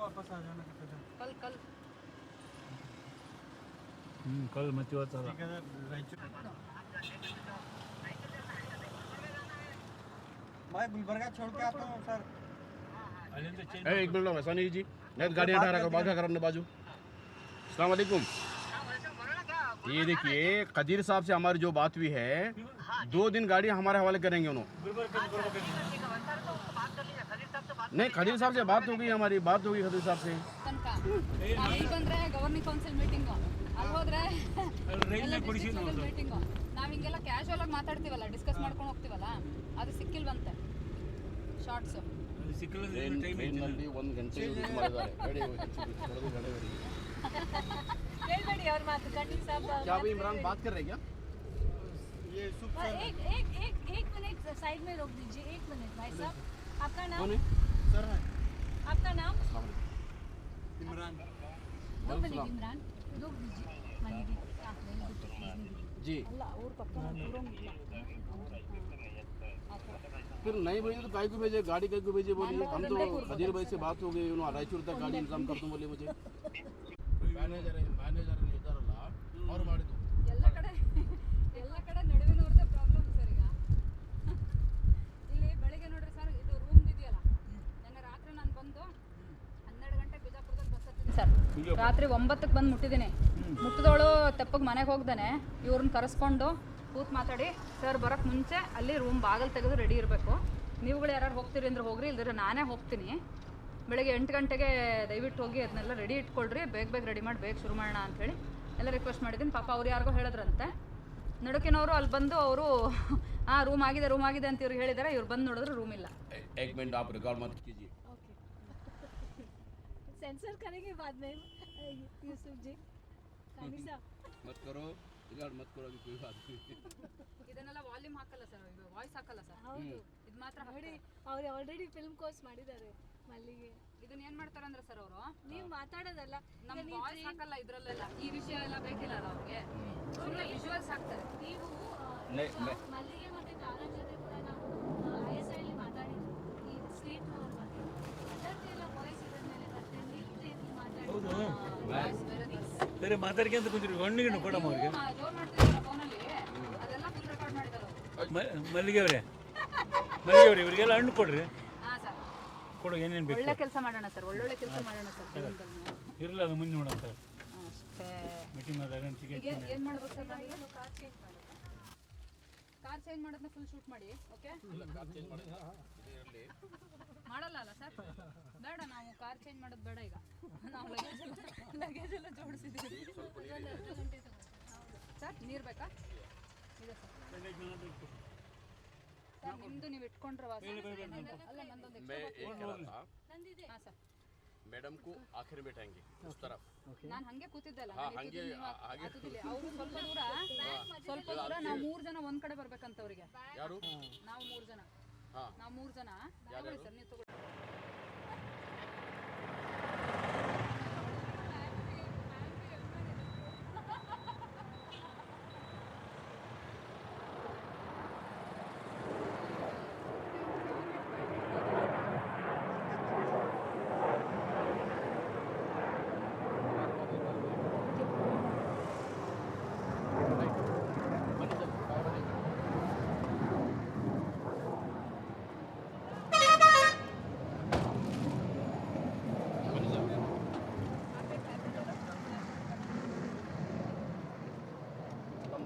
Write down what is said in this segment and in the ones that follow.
वापस आ जाना कल कल मत होता ठीक है सर रायचूर मैं गुलबर्गा छोड़ के आता हूँ सर एक मिनट वैसा नहीं जी नहीं गाड़ी हटा रहा बाजू करने बाजू अस्सलाम वालेकुम। ये देखिए कदीर साहब से हमारी जो बात हुई है 2 दिन गाड़ी हमारे हवाले करेंगे उन्होंने। नहीं खदीर साहब से बात होगी हमारी बात होगी खदीर साहब से ಬಂದ್ರೆ ಗವರ್ನಿಂಗ್ ಕೌನ್ಸಿಲ್ ಮೀಟಿಂಗ್ ಅಲ್ಲಿ ಹೋದ್ರೆ ಮೀಟಿಂಗ್ ನಾವ್ ಹಿಂಗೆಲ್ಲ ಕ್ಯಾಶುವಲ್ ಆಗಿ ಮಾತಾಡ್ತೀವಲ್ಲ ಡಿಸ್ಕಸ್ ಮಾಡ್ಕೊಂಡು ಹೋಗ್ತೀವಲ್ಲ ಅದು ಸಿಕ್ಕಿಲ್ವಂತೆ ಶಾರ್ಟ್ಸ್ ಟ್ರೈನಲ್ಲಿ 1 ಗಂಟೆ ಯೂಸ್ ಮಾಡಿದ್ದಾರೆ ಹೇಳ್ಬೇಡಿ ಅವ್ರ ಮಾತು ಖಂಡಿತ ಸಾಹब क्या अभी इमरान बात कर रहे हैं क्या ये एक मिनट साइड में रोक दीजिए 1 मिनट भाई साहब आपका नाम सर है आपका नाम इमरान 2 मिनट इमरान रोक दीजिए मनीदी जी ಅಲ್ಲ ಅವ್ರ ಪಕ್ಕ ಕೂರೋಂಗಿಲ್ಲ फिर नहीं भेजे तो काय को भेजे गाड़ी काय को भेजे बोलिए हम तो खदीर भाई से बात हो गई उन्होंने रायचूर तक गाड़ी इंतजाम कर दूं बोले मुझे मैनेजर ಇದಾರಲ್ಲ ಅವ್ರು ಮಾಡಿದ್ದು ಎಲ್ಲ ಕಡೆ ನಡುವಿನವ್ರದ್ದೇ ಪ್ರಾಬ್ಲಮ್ ಸರ್ ಈಗ ಇಲ್ಲಿ ಬೆಳಿಗ್ಗೆ ನೋಡ್ರಿ ಸರ್ ಇದು ರೂಮ್ ಇದೆಯಲ್ಲ ನನ್ನ ರಾತ್ರಿ ನಾನು ಬಂದು 12 ಗಂಟೆ ಬಿಜಾಪುರದಲ್ಲಿ ಬಸ್ ಹತ್ತಿದ್ದೀನಿ ಸರ್ ರಾತ್ರಿ 9ಕ್ಕೆ ಬಂದು ಮುಟ್ಟಿದ್ದೀನಿ ಮುಟ್ಟಿದವಳು ತೆಪ್ಪಗೆ ಮನೆಗೆ ಹೋಗ್ದಾನೆ ಇವ್ರನ್ನ ಕರೆಸ್ಕೊಂಡು ಕೂತ್ ಮಾತಾಡಿ ಸರ್ ಬರೋಕ್ಕೆ ಮುಂಚೆ ಅಲ್ಲಿ ರೂಮ್ ಬಾಗಿಲು ತೆಗೆದು ರೆಡಿ ಇರಬೇಕು ನೀವುಗಳು ಯಾರು ಹೋಗ್ತೀರಿ ಅಂದ್ರೆ ಹೋಗ್ರಿ ಇಲ್ದಿದ್ರೆ ನಾನೇ ಹೋಗ್ತೀನಿ ಬೆಳಗ್ಗೆ 8 ಗಂಟೆಗೆ ದಯವಿಟ್ಟು ಹೋಗಿ ಅದನ್ನೆಲ್ಲ ರೆಡಿ ಇಟ್ಕೊಳ್ರಿ ಬೇಗ ರೆಡಿ ಮಾಡಿ ಬೇಗ ಶುರು ಮಾಡೋಣ ಅಂಥೇಳಿ ಎಲ್ಲ ರಿಕ್ವೆಸ್ಟ್ ಮಾಡಿದ್ದೀನಿ ಪಾಪ ಅವ್ರು ಯಾರಿಗೋ ಹೇಳಿದ್ರಂತೆ ನಡುಕಿನವರು ಅಲ್ಲಿ ಬಂದು ಅವರು ರೂಮ್ ಆಗಿದೆ ಅಂತ ಇವ್ರಿಗೆ ಹೇಳಿದ್ದಾರೆ ಇವ್ರು ಬಂದು ನೋಡಿದ್ರೆ ರೂಮ್ ಇಲ್ಲ एक मिनट आप रिकॉर्ड मत कीजिए ओके सेंसर करेंगे बाद में यूसुफ जी कानी साहब मत करो रिकॉर्ड मत करो अभी कोई बात नहीं ಇದನ್ನೆಲ್ಲ ವಾಲ್ಯೂಮ್ ಹಾಕಲ್ಲ ಸರ್ ವಾಯ್ಸ್ ಹಾಕಲ್ಲ ಸರ್ ಹೌದು ಇದು ಮಾತ್ರ ನೋಡಿ ಅವರು ಆಲ್ರೆಡಿ ಫಿಲ್ಮ್ ಕೋರ್ಸ್ ಮಾಡಿದ್ದಾರೆ ಮಲ್ಲಿಗೆ ಇದನ್ನ ಏನ್ ಮಾಡ್ತಾರೆ ಅಂದ್ರೆ ಸರ್ ಅವರು ನೀವು ಮಾತಾಡೋದಲ್ಲ ನಮ್ಮ ವಾಯ್ಸ್ ಹಾಕಲ್ಲ ಇದ್ರಲ್ಲೆಲ್ಲ ಈ ವಿಷಯ ಎಲ್ಲ ಬೇಕಿಲ್ಲ ಅವ್ರಿಗೆ ಸುಮ್ಮನೆ ವಿಜುವಲ್ಸ್ ಹಾಕ್ತಾರೆ ನೀವು ಮಲ್ಲಿಗೆ ಮತ್ತೆ ಕಾರಣ ಜೊತೆ ಕೂಡ ನಾವು ISI ಅಲ್ಲಿ ಮಾತಾಡಿದ್ವಿ ಈ ಸ್ಟ್ರೀಟ್ ಬಗ್ಗೆ ಅದಕ್ಕೆಲ್ಲ ವಾಯ್ಸ್ ಇದ್ರ ಮೇಲೆ ಬರ್ತದೆ ನೀವು ಮಾತಾಡಿ ಸರಿ ಮಾತಾಡ್ಕೆ ಅಂತ ಕುಂತಿರಿ ಗಣ್ಣಿಗೆ ಕೊಡಮ್ಮ ಅವ್ರಿಗೆ ಜೋರ್ ಮಾಡ್ತಿದ್ದಾರೆ ಫೋನಲ್ಲಿ ಅದೆಲ್ಲ ಫುಲ್ ರೆಕಾರ್ಡ್ ಮಾಡಿದ್ದಾರೆ ಮಲ್ಲಿಗೆ ಅವರೇ ಇವರಿಗೆಲ್ಲ ಹಣ್ಣು ಕೊಡ್ರಿ ಹಾ ಸರ್ ಕೊಡು ಏನೇನು ಬೇಕು ಒಳ್ಳೆ ಕೆಲಸ ಮಾಡೋಣ ಸರ್ ಒಳ್ಳೊಳ್ಳೆ ಕೆಲಸ ಮಾಡೋಣ ಸರ್ ಇರಲ್ಲ ಅದು ಮುಂದೆ ನೋಡೋಣ ಸರ್ ಅಷ್ಟೇ ಮೀಟಿಂಗ್ ಮಾಡಿದಾಗ ಟಿಕೆಟ್ ಏನು ಮಾಡ್ಬೇಕು ಸರ್ ನನಗೆ ಕಾರ್ ಚೇಂಜ್ ಮಾಡೋದನ್ನ ಫುಲ್ ಶೂಟ್ ಮಾಡಿ ಓಕೆ ಮಾಡಲ್ಲ ಅಲ್ಲ ಸರ್ ಬೇಡ ನಾವು ಕಾರ್ ಚೇಂಜ್ ಮಾಡೋದು ಬೇಡ ಈಗ ನಾವು ಲಗೇಜ್ ಎಲ್ಲ ಜೋಡಿಸಿದ್ದೀವಿ ಸರ್ ನೀರು ಬೇಕಾ ಇದೆ ಸರ್ ಸರ್ ನಿಮ್ಮದು ನೀವು ಇಟ್ಕೊಂಡ್ರೆ ವಾಸ ಅಲ್ಲ ನಂದೊಂದು ನಂದಿದೆ ಹಾಂ ಸರ್ मैडम को आखिर में बैठाएंगे उस तरफ ನಾನು ಹಂಗೆ ಕೂತಿದ್ದಲ್ಲ ಹಾಗೆ ಅವರು ಸ್ವಲ್ಪ ದೂರ ನಾವು 3 ಜನ ಒಂದ್ ಕಡೆ ಬರ್ಬೇಕಂತ ಅವರಿಗೆ ಯಾರು ನಾವು 3 ಜನ ನಾವು 3 ಜನ ಸರ್ ನೀವು ತಗೊಳ್ಳಿ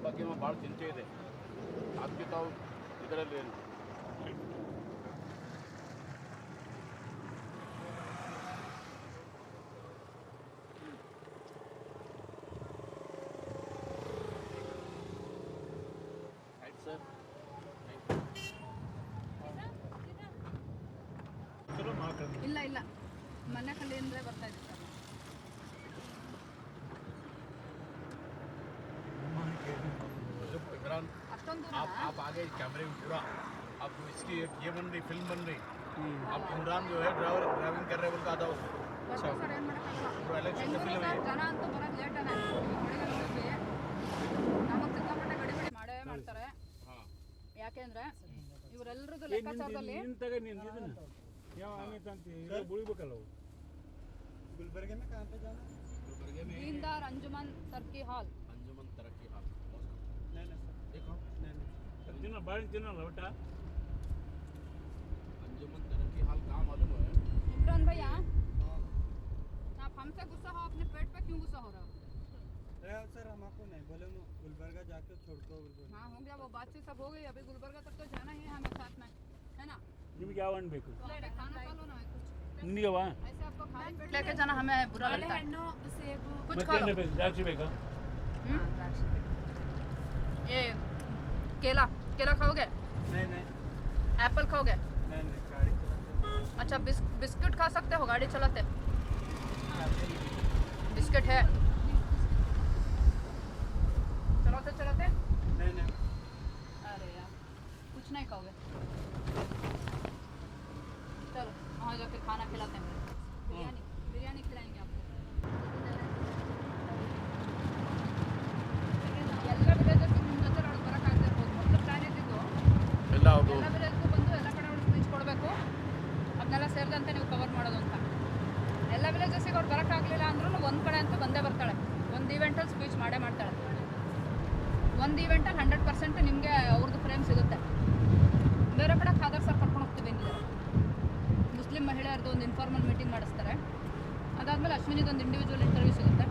ಬಗ್ಗೆ ಭಾಳ ಚಿಂತೆ ಇದೆ ಅದಕ್ಕೆ ತಾವು ಇದರಲ್ಲಿ ಆಯ್ತು ಸರ್ ಇಲ್ಲ ಮನೆ ಕಡೆಯಿಂದಲೇ ಬರ್ತಾ ಇದ್ದೀವಿ ಸರ್ आप आगे कैमरे में पूरा अब इसकी ये बन रही फिल्म बन रही अब इमरान जो है ड्राइविंग कर रहे बोलता था ಸರ್ ಏನು ಮಾಡೋಕ್ಕಾಗಲ್ಲ ಜನ ಅಂತೂ ಬರೋದು ಲೇಟನೇ ನಮಗೆ ಸಿಕ್ಕಾಪಟ್ಟೆ ಗಡಿಬಿಡಿ ಮಾಡೇ ಮಾಡ್ತಾರೆ ಯಾಕೆಂದ್ರೆ ಇವರೆಲ್ಲರದ್ದು ಲೆಕ್ಕಾಚಾರದಲ್ಲಿ गुलबर्गे में कहाँ पे जाना है? गुलबर्गे में दीनदार अंजुमन तरक्की हॉल अंजुमन तरक्की हाल नहीं नहीं सर, देखो नहीं नहीं। ತಿನ್ನೋ ಬಾಳೆ ತಿನ್ನಲ್ಲ ಊಟ अंजुमन तरक्की हाल कहाँ मालूम है? इमरान भैया हाँ आप हमसे गुस्सा हो, अपने पेट पे क्यों गुस्सा हो रहा हो? अरे सर हम आपको नहीं बोले, हम गुलबर्गा जाके छोड़ दो गुलबर्गा। हाँ हो गया, वो बातचीत सब हो गई, अभी गुलबर्गा तक तो जाना ही है हमें साथ में, है ना? ನಿಮ್ಗೆ ಯಾವ ಹಣ್ಣು ಬೇಕು तो हमें खाना खा लो ना कुछ, ನಿಮಗೆವ ऐसे आपको खाली पेट लेके जाना हमें बुरा लगता है। कुछ खा लो। ಮತ್ತೆ ಬೇಕು ದ್ರಾಕ್ಷಿ ಬೇಕಾ ये केला केला खाओगे? नहीं नहीं एप्पल खाओगे? नहीं नहीं, गाड़ी चलाते अच्छा बिस्किट खा सकते हो गाड़ी चलाते? बिस्किट है चलाते चलाते? नहीं नहीं। अरे यार कुछ नहीं खाओगे, चलो वहाँ जाके खाना खिलाते हैं, बिरयानी बिरयानी खिलाएंगे आपको। ಎಲ್ಲ ವಿಲೇಜಸ್ ನಿಮ್ಮ ಜೊತೆ ನಾವು ಬರೋಕ್ಕಾಗದೆ ಇರ್ಬೋದು, ಮೊದಲು ಪ್ಲಾನ್ ಇದ್ದಿದ್ದು ಎಲ್ಲ ಹೌದು ಎಲ್ಲ ವಿಲೇಜ್ಗೂ ಬಂದು ಎಲ್ಲ ಕಡೆ ಅವ್ರು ಸ್ಪೀಚ್ ಕೊಡಬೇಕು, ಅದನ್ನೆಲ್ಲ ಸೇರಿದಂತೆ ನೀವು ಕವರ್ ಮಾಡೋದು ಅಂತ. ಎಲ್ಲ ವಿಲೇಜಸ್ಸಿಗೆ ಅವ್ರು ಬರೋಕ್ಕಾಗಲಿಲ್ಲ ಅಂದ್ರೂ ಒಂದು ಕಡೆ ಅಂತೂ ಬಂದೇ ಬರ್ತಾಳೆ, ಒಂದು ಈವೆಂಟಲ್ಲಿ ಸ್ಪೀಚ್ ಮಾಡೇ ಮಾಡ್ತಾಳೆ. ಒಂದು ಈವೆಂಟಲ್ಲಿ 100% ನಿಮಗೆ ಅವ್ರದ್ದು ಫ್ರೇಮ್ ಸಿಗುತ್ತೆ. ಬೇರೆ ಕಡೆ ಖಾದರ್ ಸರ್ ಕರ್ಕೊಂಡು ಹೋಗ್ತೀವಿ ಅಂದಿದ್ದಾರೆ, ಮುಸ್ಲಿಂ ಮಹಿಳೆಯರದ್ದು ಒಂದು ಇನ್ಫಾರ್ಮಲ್ ಮೀಟಿಂಗ್ ಮಾಡಿಸ್ತಾರೆ, ಅದಾದಮೇಲೆ ಅಶ್ವಿನಿದು ಒಂದು ಇಂಡಿವಿಜುವಲ್ ಇಂಟರ್ವ್ಯೂ ಸಿಗುತ್ತೆ.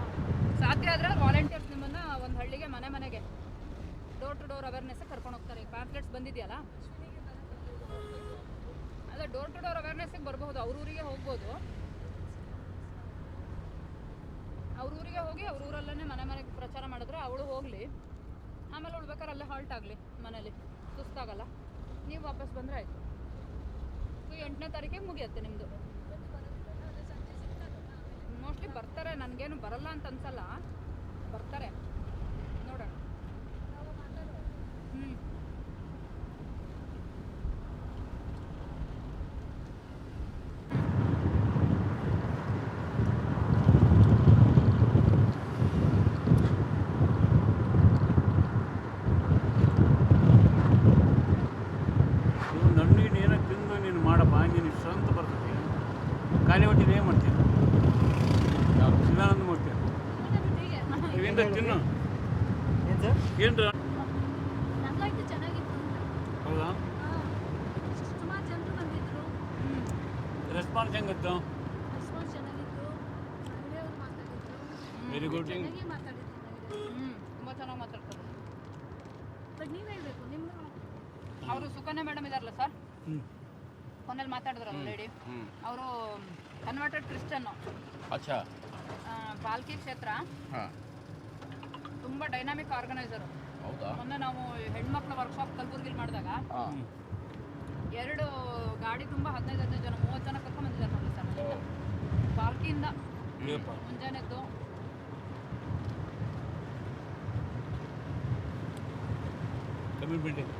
ಸಾಧ್ಯ ಆದರೆ ವಾಲಂಟಿಯರ್ಸ್ ನಿಮ್ಮನ್ನು ಒಂದು ಹಳ್ಳಿಗೆ ಮನೆ ಮನೆಗೆ ಡೋರ್ ಟು ಡೋರ್ ಅವೇರ್ನೆಸ್ ಕರ್ಕೊಂಡು ಹೋಗ್ತಾರೆ. ಈ ಪ್ಯಾಂಪ್ಲೆಟ್ಸ್ ಬಂದಿದೆಯಲ್ಲ, ಅದೇ ಡೋರ್ ಟು ಡೋರ್ ಅವೇರ್ನೆಸ್ಸಿಗೆ ಬರಬಹುದು, ಅವ್ರ ಊರಿಗೆ ಹೋಗ್ಬೋದು, ಅವ್ರ ಊರಿಗೆ ಹೋಗಿ ಅವ್ರ ಊರಲ್ಲೇ ಮನೆ ಮನೆಗೆ ಪ್ರಚಾರ ಮಾಡಿದ್ರೆ ಅವಳು ಹೋಗಲಿ, ಆಮೇಲೆ ಅವಳು ಬೇಕಾದ್ರೆ ಅಲ್ಲೇ ಹಾಲ್ಟ್ ಆಗಲಿ ಮನೇಲಿ, ಸುಸ್ತಾಗಲ್ಲ, ನೀವು ವಾಪಸ್ ಬಂದರೆ ಆಯಿತು. 8ನೇ ತಾರೀಕಿಗೆ ಮುಗಿಯುತ್ತೆ ನಿಮ್ಮದು. ಮೋಸ್ಟ್ಲಿ ಬರ್ತಾರೆ, ನನಗೇನು ಬರಲ್ಲ ಅಂತ ಅನ್ಸಲ್ಲ, ಬರ್ತಾರೆ ನೋಡೋಣ. ಹ್ಞೂ ನೀವು ನನ್ನಿಗೆ ಏನೋ ತಿಂದು ನೀನು ಮಾಡಪ್ಪ, ನೀನು ಇಷ್ಟಂತ ಬರ್ತದೆ. ಖಾಲಿ ಹೊಟ್ಟಿನ ಏನು ಮಾಡ್ತೀನಿ, ಚಿದಾನಂದ ಮಾಡ್ತೀನಿ. ಏನ್ರ ತಿನ್ನು ಏನು ಸರ್? ಏನ್ರ ನಂಗಾಯ್ತು ಚೆನ್ನಾಗಿತ್ತು ಅಂತ. ಹೌದಾ? ಸುಮಾರು ಜನರು ಬಂದಿದ್ರು, ರೆಸ್ಪಾನ್ಸ್ ಹೆಂಗಿತ್ತು? ರೆಸ್ಪಾನ್ಸ್ ಚೆನ್ನಾಗಿತ್ತು, ಮಹಿಳೆಯವರು ಮಾತಾಡಿದ್ರು, ವೆರಿ ಗುಡ್. ಚೆನ್ನಾಗಿ ಮಾತಾಡಿದ್ರು ಮಹಿಳೆಯರು. ತುಂಬ ಚೆನ್ನಾಗಿ ಮಾತಾಡ್ತಾರೆ. ಬಟ್ ನೀವು ಹೇಳ್ಬೇಕು ನಿಮ್ಮ ಅವರು ಸುಕನ್ಯಾ ಮೇಡಮ್ ಇದಾರಲ್ಲ ಸರ್, ಹ್ಞೂ ಫೋನಲ್ಲಿ ಮಾತಾಡಿದ್ರಲ್ಲ ಲೇಡಿ, ಅವರು ಕನ್ವರ್ಟೆಡ್ ಕ್ರಿಶ್ಚಿಯನ್ನು, अच्छा ಪಾಲ್ಕಿ ಕ್ಷೇತ್ರ, हाँ ತುಂಬ ಡೈನಾಮಿಕ್ ಆರ್ಗನೈಸರು. ಹೌದಾ ಮೊನ್ನೆ ನಾವು ಹೆಣ್ಮಕ್ಳ ವರ್ಕ್ಶಾಪ್ ಕಲಬುರ್ಗಿಲಿ ಮಾಡಿದಾಗ ಹಾಂ 2 ಗಾಡಿ ತುಂಬ 15 ಜನ 30 ಜನ ಕರ್ಕೊಂಡು ಬಂದಿದ್ದಾರೆ ನೋಡಿ ಸರ್ ಅಲ್ಲಿಂದ. ಪಾಲ್ಕಿಯಿಂದ ಅಯ್ಯಪ್ಪ ಮುಂಜಾನೆದ್ದು ಕಮಿಟ್ಮೆಂಟ್ ಇದೆ.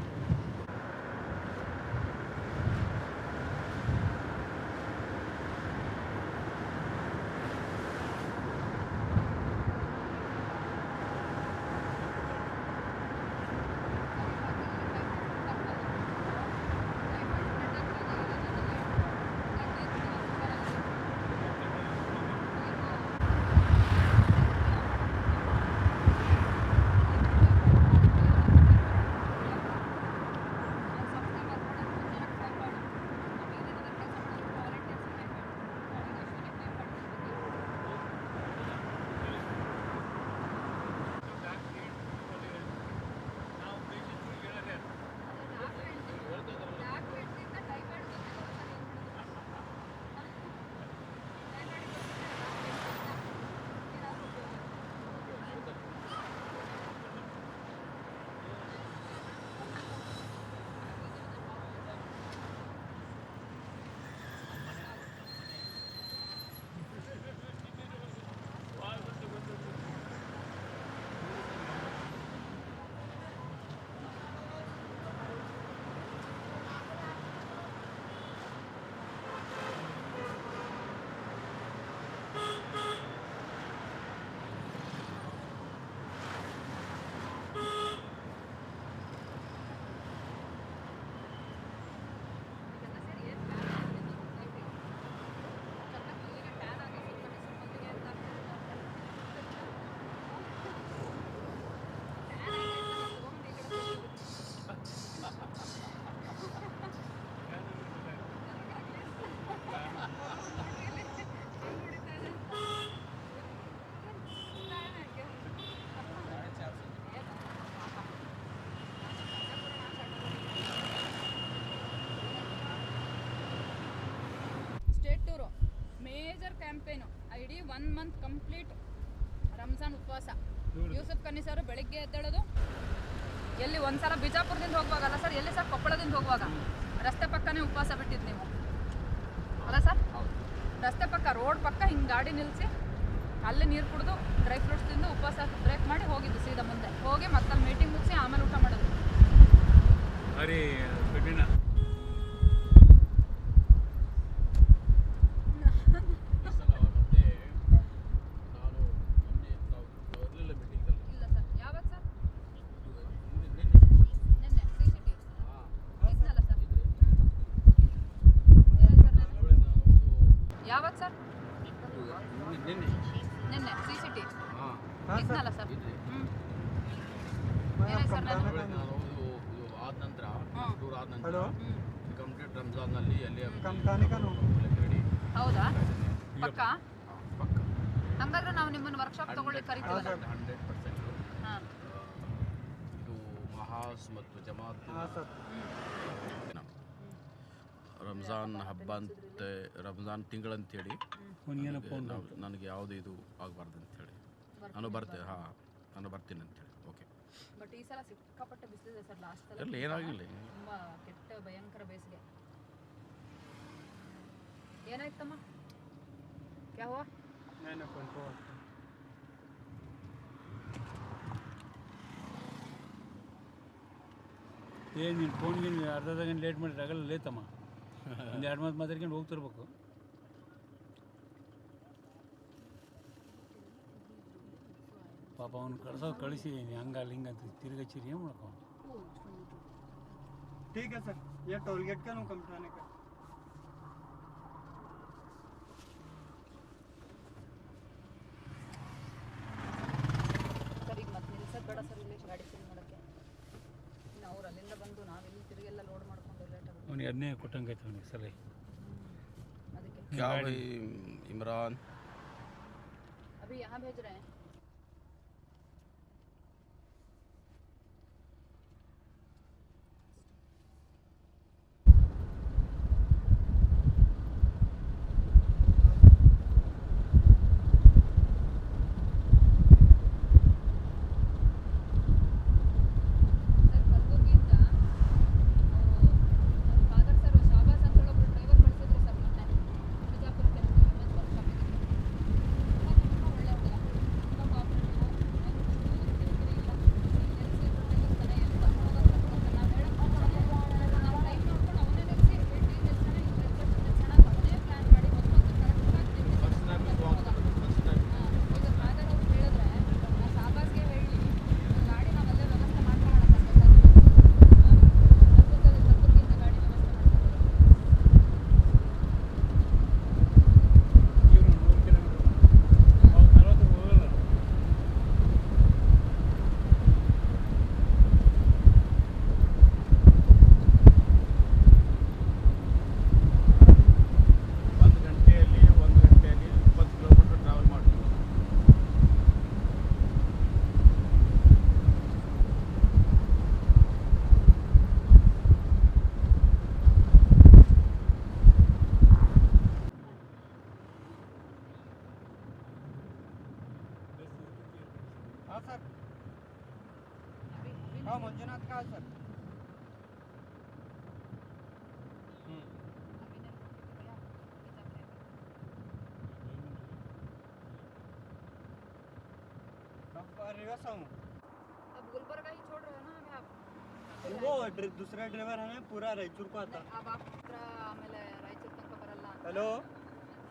ಮೇಜರ್ ಕ್ಯಾಂಪೇನು ಇಡೀ 1 ಮಂತ್ ಕಂಪ್ಲೀಟ್ ರಂಜಾನ್ ಉಪವಾಸ. ಯೂಸುಫ್ ಕನ್ನಿ ಸರ್ ಬೆಳಿಗ್ಗೆ ಎದ್ದೇಳೋದು ಎಲ್ಲಿ ಒಂದ್ಸಲ ಬಿಜಾಪುರದಿಂದ ಹೋಗುವಾಗಲ್ಲ ಸರ್, ಎಲ್ಲಿ ಸರ್ ಕೊಪ್ಪಳದಿಂದ ಹೋಗುವಾಗ ರಸ್ತೆ ಪಕ್ಕನೇ ಉಪವಾಸ ಬಿಟ್ಟಿದ್ದು ನೀವು ಅಲ್ಲ ಸರ್? ರಸ್ತೆ ಪಕ್ಕ ರೋಡ್ ಪಕ್ಕ ಹಿಂಗೆ ಗಾಡಿ ನಿಲ್ಲಿಸಿ ಅಲ್ಲೇ ನೀರು ಕುಡಿದು ಡ್ರೈ ಫ್ರೂಟ್ಸ್ ತಿಂದು ಉಪವಾಸ ಬ್ರೇಕ್ ಮಾಡಿ ಹೋಗಿದ್ದು ಸೀದಾ ಮುಂದೆ ಹೋಗಿ ಮತ್ತೆ ಮೀಟಿಂಗ್ ಮುಗಿಸಿ ಆಮೇಲೆ ಊಟ ಮಾಡೋದು. ಅರೆ ಕಠಿಣ. ಇಲ್ಲ ಸರ್, ಯಾವಾಗ ಸರ್? ನಿನ್ನೆ CCTV ಇದ್ನಲ್ಲ ಸರ್. ಯಾವಾಗ ಸರ್? ನಿನ್ನೆ CCTV ಇದ್ನಲ್ಲ ಸರ್. ಏನಾಯ್ತು ಸರ್? ಆದ ನಂತರ ಟೂರ್ ಆದ ನಂತರ हेलो ಕಂಪ್ಲೀಟ್ ರಂಜಾನ್ನಲ್ಲಿ ಅಲ್ಲಿ कंपनी का नाम ಹೌದಾ? ಪಕ್ಕ ಪಕ್ಕ ಹಂಗಾದ್ರೆ ನಾವು ನಿಮ್ಮನ್ನು ವರ್ಕ್ಶಾಪ್ ತಗೊಳ್ಳಿ ಕರಿತೀವಲ್ಲ. 100% ಹಾಂ ಇದು ಮಹಾಸ್ ಮತ್ತು ಜಮಾತ್ हाँ सर ರಂಜಾನ್ ಹಬ್ಬ ಅಂತ ರಂಜಾನ್ ತಿಂಗಳಂತೇಳಿ ಅವನಿಗೇನಪ್ಪ ನನಗೆ ಯಾವುದು ಇದು ಆಗಬಾರ್ದು ಅಂತೇಳಿ ನಾನು ಬರ್ತೀನಿ. ಹಾಂ ನಾನು ಬರ್ತೀನಿ ಅಂತೇಳಿ. ಓಕೆ ಬಟ್ ಈ ಸಲ ಸಿಕ್ಕಾಪಟ್ಟೆ ಬಿಸಿಲಿದೆ ಸರ್. ಲಾಸ್ಟ್ ಸಲ ಎಲ್ಲ ಏನಾಗಿಲ್ಲ. ತುಂಬ ಕೆಟ್ಟ ಭಯಂಕರ ಬೇಸಿಗೆ. ಏನಾಯ್ತಮ್ಮ? ಕ್ಯಾ ಹುವಾ? मैंने फोन को ಏನು ನೀನು ಫೋನ್ಗೆ ಅರ್ಧ ಗಂಟೆ ಲೇಟ್ ಮಾಡಿದ್ರೆ ಆಗಲ್ಲ ಲೇತಮ್ಮ. ಒಂದು 2 ಮಾತು ಮಾತಾಡ್ಕೊಂಡು ಹೋಗ್ತಿರ್ಬೇಕು. ಪಾಪ ಅವ್ನು ಕಳಿಸಿ ಹಂಗೆ ಅಲ್ಲಿ ಹಿಂಗೆ ಅಂತ ತಿರುಗಚ್ಚಿರಿ ಏನು ಮಾಡಕ್ಕ. ठीक है सर, ये टोल गेट का नो कंपनी का ಸರ್ ಈಗ ಮತ್ತೆ ನಿಲ್ಸೋದು ಬೇಡ ಸರ್, ಇಲ್ಲಿ ಗಾಡಿ ಫಿಲ್ ಮಾಡೋಕ್ಕೆ. ಇನ್ನು ಅವ್ರು ಅಲ್ಲಿಂದ ಬಂದು ನಾವಿಲ್ಲಿ ತಿರುಗೆಲ್ಲ ಲೋಡ್ ಮಾಡ್ಕೊಂಡು ಲೇಟ್ ಆಗುತ್ತೆ. ಅವನಿಗೆ ಅದನ್ನೇ ಕೊಟ್ಟಂಗಾಯ್ತು ಅವನಿಗೆ ಸಲಹೆ. ಅದಕ್ಕೆ क्या भाई इमरान अभी यहाँ भेज रहे हैं. ಸರ್ ಕಲಬುರ್ಗಿಯಿಂದ ಫಾದರ್ ಸರ್ ಶಾಬಾಸ್ ಅಂತ ಹೇಳಿ ಒಬ್ರು ಡ್ರೈವರ್ ಕಳಿಸಿದ್ರು ಸರ್ ಮೊನ್ನೆ ಬಿಜಾಪುರಕ್ಕೆ ನಮ್ಮ ವಿಮೆನ್ಸ್ ವರ್ಕ್ಶಾಪಿಗೆ. ತುಂಬ ಒಳ್ಳೆ ಹುಡುಗ, ತುಂಬ ಕೋಆಪರೇಟಿವ್, ಕಿರಿಕಿರಿ ಇಲ್ಲ. ನಿಲ್ಲಿಸಿ ಬಿಡ್ಬೇಕಂತಾನೆ ಎಲ್ಲ ಹೋಗೋದ್ರ ನಾವು ಹೇಳಕ್ಕೆ ಹೋಗ್ಬಾರ್ದು. ನಾವು ಟೈಮ್ ನೋಡ್ಕೊಂಡು ಅವನೇ ನಿಲ್ಲಿಸಿ ಟೀ ನಿಲ್ಸೋಣ, ಇವ್ರು ನಿಲ್ಸೋಣ ಅವನೇ ಪ್ಲ್ಯಾನ್ ಮಾಡಿ ಒಂದೊಂದು ಕರೆಕ್ಟಾಗಿ ಈಗ ಫಾದರ್ ಅವ್ರು ಹೇಳಿದ್ರೆ ಆ ಶಾಬಾಸ್ಗೆ ಹೇಳಿ ಗಾಡಿ ನಾವಲ್ಲೇ ವ್ಯವಸ್ಥೆ ಮಾಡ್ಕೊಳ್ಳೋಣ ಫಸ್ಟ್ ಸರ್. ಕಲಬುರ್ಗಿಯಿಂದ ಗಾಡಿ ವ್ಯವಸ್ಥೆ ಮಾಡ್ಕೊಳ್ಳೋಣ. ಇವರು 100 ಕಿಲೋಮೀಟರ್ ಅವ್ರು 40 ಹೋಗಲ್ಲ. ಒಂದು ಗಂಟೆಯಲ್ಲಿ 20 ಕಿಲೋಮೀಟರ್ ಟ್ರಾವೆಲ್ ಮಾಡ್ತೀವಿ. हाँ सर अभी हाँ मंजुनाथ का है सर अभी नहीं भैया किताब लेकर कब रिवर्स आऊँ अब गुलबर्गा ही छोड़ रहे हो ना अभी आप? वो दूसरा ड्राइवर है ना पूरा रायचूर को आता नहीं, अब आप ಆಮೇಲೆ ರಾಯಚೂರು ತನಕ ಬರಲ್ಲ. हेलो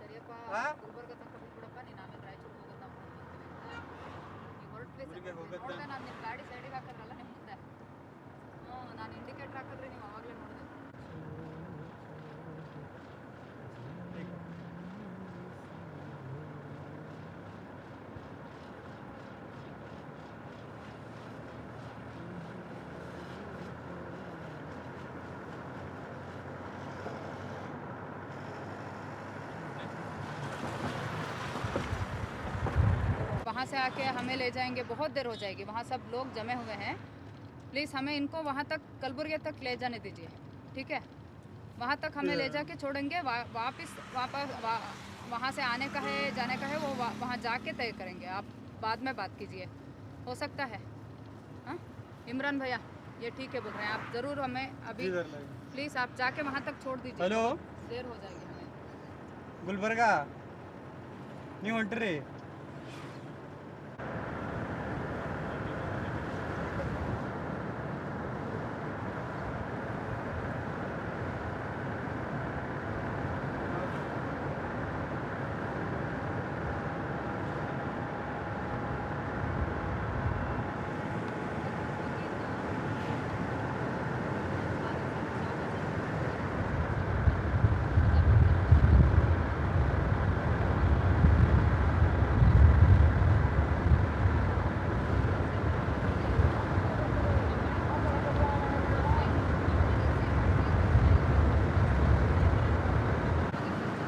ಸರಿಯಪ್ಪ, ಹಾ? ಗುಲ್ಬರ್ಗ ತನಕ ಬಿಟ್ಬಿಡಪ್ಪ, ನೀನು ಆಮೇಲೆ ರಾಯಚೂರು ಹೋಗೋದು ನಾವು ನೋಡ್ಕೊತೀವಿ. ನೀವು ಹೊರಟ್ರಿ ಸರ್, ಊರಿಗೆ ಹೋಗುತ್ತೆ. ನೋಡಿದೆ ನಾನು ನಿಮ್ಮ ಗಾಡಿ ಸೈಡಿಗೆ ಹಾಕಿದ್ರಲ್ಲ ನಿಮ್ಮ ಮುಂದೆ. ಹ್ಞೂ, ನಾನು ಇಂಡಿಕೇಟ್ರ್ ಹಾಕಿದ್ರೆ ನೀವು ಅವಾಗಲೇ ನೋಡಿದೆ. वहाँ से आके हमें ले जाएंगे, बहुत देर हो जाएगी, वहाँ सब लोग जमे हुए हैं. प्लीज़ हमें इनको वहाँ तक कलबुर्गी तक ले जाने दीजिए, ठीक है? वहाँ तक हमें ले जाके छोड़ेंगे, वापस वहाँ से आने का है जाने का है वो वहाँ जाके तय करेंगे, आप बाद में बात कीजिए, हो सकता है। हाँ इमरान भैया ये ठीक है बोल रहे हैं आप, ज़रूर हमें अभी प्लीज़ आप जाके वहाँ तक छोड़ दीजिए, हेलो देर हो जाएगी हमें। ಗುಲ್ಬರ್ಗಾ ನೀವು ಹೊಂಟ್ರಿ?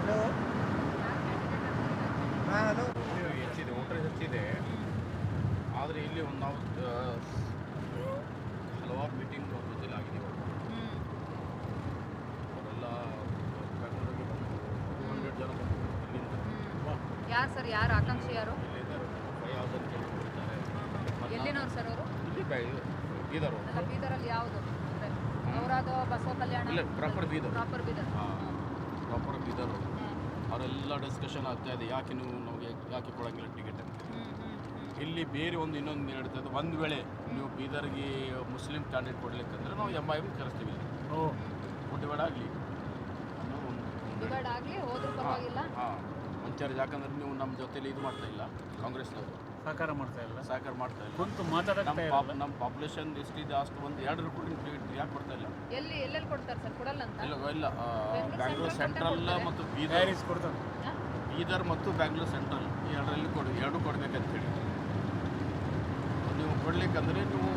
ಹಲೋ ಹಾಂ ಹಲೋ ಹೆಚ್ಚಿದೆ, ವೋಟರ್ ಹೆಚ್ಚಿದೆ. ಆದರೆ ಇಲ್ಲಿ ಒಂದು ನಾವು ಹಲವಾರು ಮೀಟಿಂಗ್ ಅವ್ರ ಜೊತೆಲಿ ಆಗಿದ್ದೀವಿ. ಅವರೆಲ್ಲ ಬೆಂಗಳೂರಿಗೆ ಬಂದು 200 ಜನ ಬಂದು ಇಲ್ಲಿಂದ ಯಾರು ಸರ್, ಯಾರು ಆಕಾಂಕ್ಷಿ ಯಾರು, ಇಲ್ಲಿದ್ದಾರೆ. ಫಯಾಜ್ ಅಂತ ಹೇಳಿ ಕೊಡ್ತಾರೆ. ಎಲ್ಲಿನವ್ರು ಸರ್ ಅವರು? ಇಲ್ಲಿ ಬೀದರ್ ಅವರು. ಅಲ್ಲ ಬೀದರಲ್ಲಿ ಯಾವುದು ಅಂದರೆ ಅವರಾದ ಬಸವ ಕಲ್ಯಾಣ? ಇಲ್ಲ ಪ್ರಾಪರ್ ಬೀದರ್. ಪ್ರಾಪರ್ ಬೀದರ್. ಹಾಂ ಪ್ರಾಪರ್ ಬೀದರ್. ಅವರೆಲ್ಲ ಡಿಸ್ಕಷನ್ ಆಗ್ತಾ ಇದೆ, ಯಾಕೆ ನೀವು ನಮಗೆ ಯಾಕೆ ಕೊಡೋಂಗಿಲ್ಲ ಟಿಕೆಟ್ ಅಂತ. ಇಲ್ಲಿ ಬೇರೆ ಒಂದು ಇನ್ನೊಂದು ನಡೀತಾ ಇದೆ, ಒಂದು ವೇಳೆ ನೀವು ಬೀದರ್ಗೆ ಮುಸ್ಲಿಂ ಕ್ಯಾಂಡಿಡೇಟ್ ಕೊಡ್ಲಿಕ್ಕಂದ್ರೆ ನಾವು MIM ಕರೆಸ್ತೀವಿ, ಡಿವೈಡ್ ಆಗಲಿ ಅನ್ನೋ ಒಂದು ಡಿವೈಡ್ ಆಗಲಿ ಹೋದ್ರೂ ಪರವಾಗಿಲ್ಲ. ಹಾಂ ಒಂಚಾರ್ಜ್, ಯಾಕಂದ್ರೆ ನೀವು ನಮ್ಮ ಜೊತೆಲಿ ಇದು ಮಾಡ್ತಾ ಇಲ್ಲ, ಕಾಂಗ್ರೆಸ್ನವರು ಸಹಕಾರ ಮಾಡ್ತಾ ಇಲ್ಲ, ಸಹಕಾರ ಮಾಡ್ತಾ ಇಲ್ಲ. ಕುಂತು ಮಾತಾಡಕ್ಕೆ ನಮ್ಮ ಪಾಪ್ಯುಲೇಷನ್ ಎಷ್ಟಿದೆ ಅಷ್ಟು ಒಂದು 2 ರಿಪೋರ್ಟಿಂಗ್ ಟಿಕೆಟ್ ಯಾಕೆ ಕೊಡ್ತಾ ಇಲ್ಲ? ಎಲ್ಲೆಲ್ಲಿ ಕೊಡ್ತಾರೆ ಸರ್, ಕೊಡಲ್ಲ ಅಂತ? ಇಲ್ಲ ಬ್ಯಾಂಗ್ಳೂರ್ ಸೆಂಟ್ರಲ್ ಮತ್ತು ತಯಾರಿಸಿ ಕೊಡ್ತಾರೆ. ಬೀದರ್ ಮತ್ತು ಬ್ಯಾಂಗ್ಳೂರ್ ಸೆಂಟ್ರಲ್ ಈ ಎರಡು ಕೊಡ್ಬೇಕಂತ ಹೇಳಿ. ನೀವು ಕೊಡ್ಲಿಕ್ಕಂದ್ರೆ ನೀವು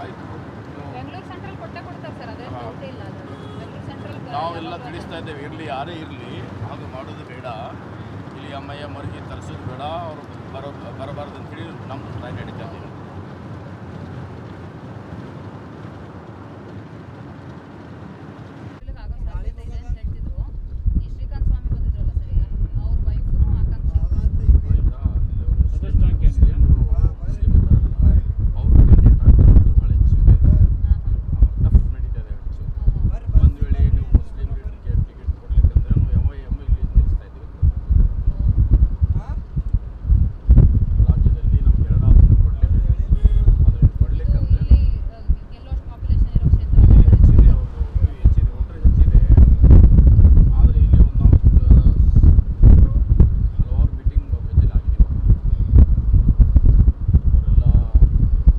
ಆಯ್ತು, ನೀವು ಬೆಂಗಳೂರು ಸೆಂಟ್ರಲ್ ಕೊಡ್ತಾರೆ ಸರ್, ಅದೇ ಡೌಟ್ ಇಲ್ಲ. ಅದು ಬೆಂಗಳೂರು ಸೆಂಟ್ರಲ್ ನಾವೆಲ್ಲ ತಿಳಿಸ್ತಾ ಇದ್ದೇವೆ, ಇರಲಿ ಯಾರೇ ಇರಲಿ ಹಾಗೆ ಮಾಡೋದು ಬೇಡ, ಇಲ್ಲಿ MIM ಅವರಿಗೆ ತರಿಸೋದು ಬೇಡ, ಅವರು ಬರಬಾರ್ದು ಅಂತೇಳಿ ನಮ್ಮ ಟ್ರೈ ನಡೀತಾ ಇದ್ದೀವಿ. ಆಗೋ ಸಾಧ್ಯತೆ ಇದೆ ಅಂತ ಹೇಳ್ತಿದ್ರು. ಈ ಶ್ರೀಕಾಂತ್ ಸ್ವಾಮಿ ಬಂದಿದ್ರಲ್ಲ ಸರ್, ಈಗ ಅವ್ರ ವೈಫ್ನು ಆಕಾಂಕ್ಷಿ. ಅವರು ಕ್ಯಾಂಡಿಡೇಟ್ ಆಗೋದು ಭಾಳ ಹೆಚ್ಚು ಇದೆ, ಟಫ್ ನಡೀತಾ ಇದೆ ಹೆಚ್ಚು. ಒಂದು ವೇಳೆ ನೀವು ಮುಸ್ಲಿಮ್ರಿಗೆ ಟಿಕೆಟ್ ಕೊಡ್ಲಿಕ್ಕಂದ್ರೆ ನಾವು MIM ಇಲ್ಲಿ ನಿಲ್ಲಿಸ್ತಾ ಇದ್ದೀವಿ. ರಾಜ್ಯದಲ್ಲಿ ನಮ್ಗೆ 2 ಆಪ್ಷನ್ ಕೊಡಲೇಬೇಕು. ಅದನ್ನು ಕೊಡ್ಲಿಕ್ಕಂದ್ರೆ ಇಲ್ಲಿ ಗೆಲ್ಲೋಷ್ಟು ಪಾಪ್ಯುಲೇಷನ್ ಇರೋ ಕ್ಷೇತ್ರ ಇಲ್ಲಿ ಹೆಚ್ಚಿದೆ, ಅವರು ಹೆಚ್ಚಿದೆ, ವೋಟರ್ ಹೆಚ್ಚಿದೆ. ಆದರೆ ಇಲ್ಲಿ ಒಂದು ನಾವು ಹಲವಾರು ಮೀಟಿಂಗ್ ಜೊತೆಲಿ ಆಗಿದ್ದೀವಿ. ಅವರೆಲ್ಲ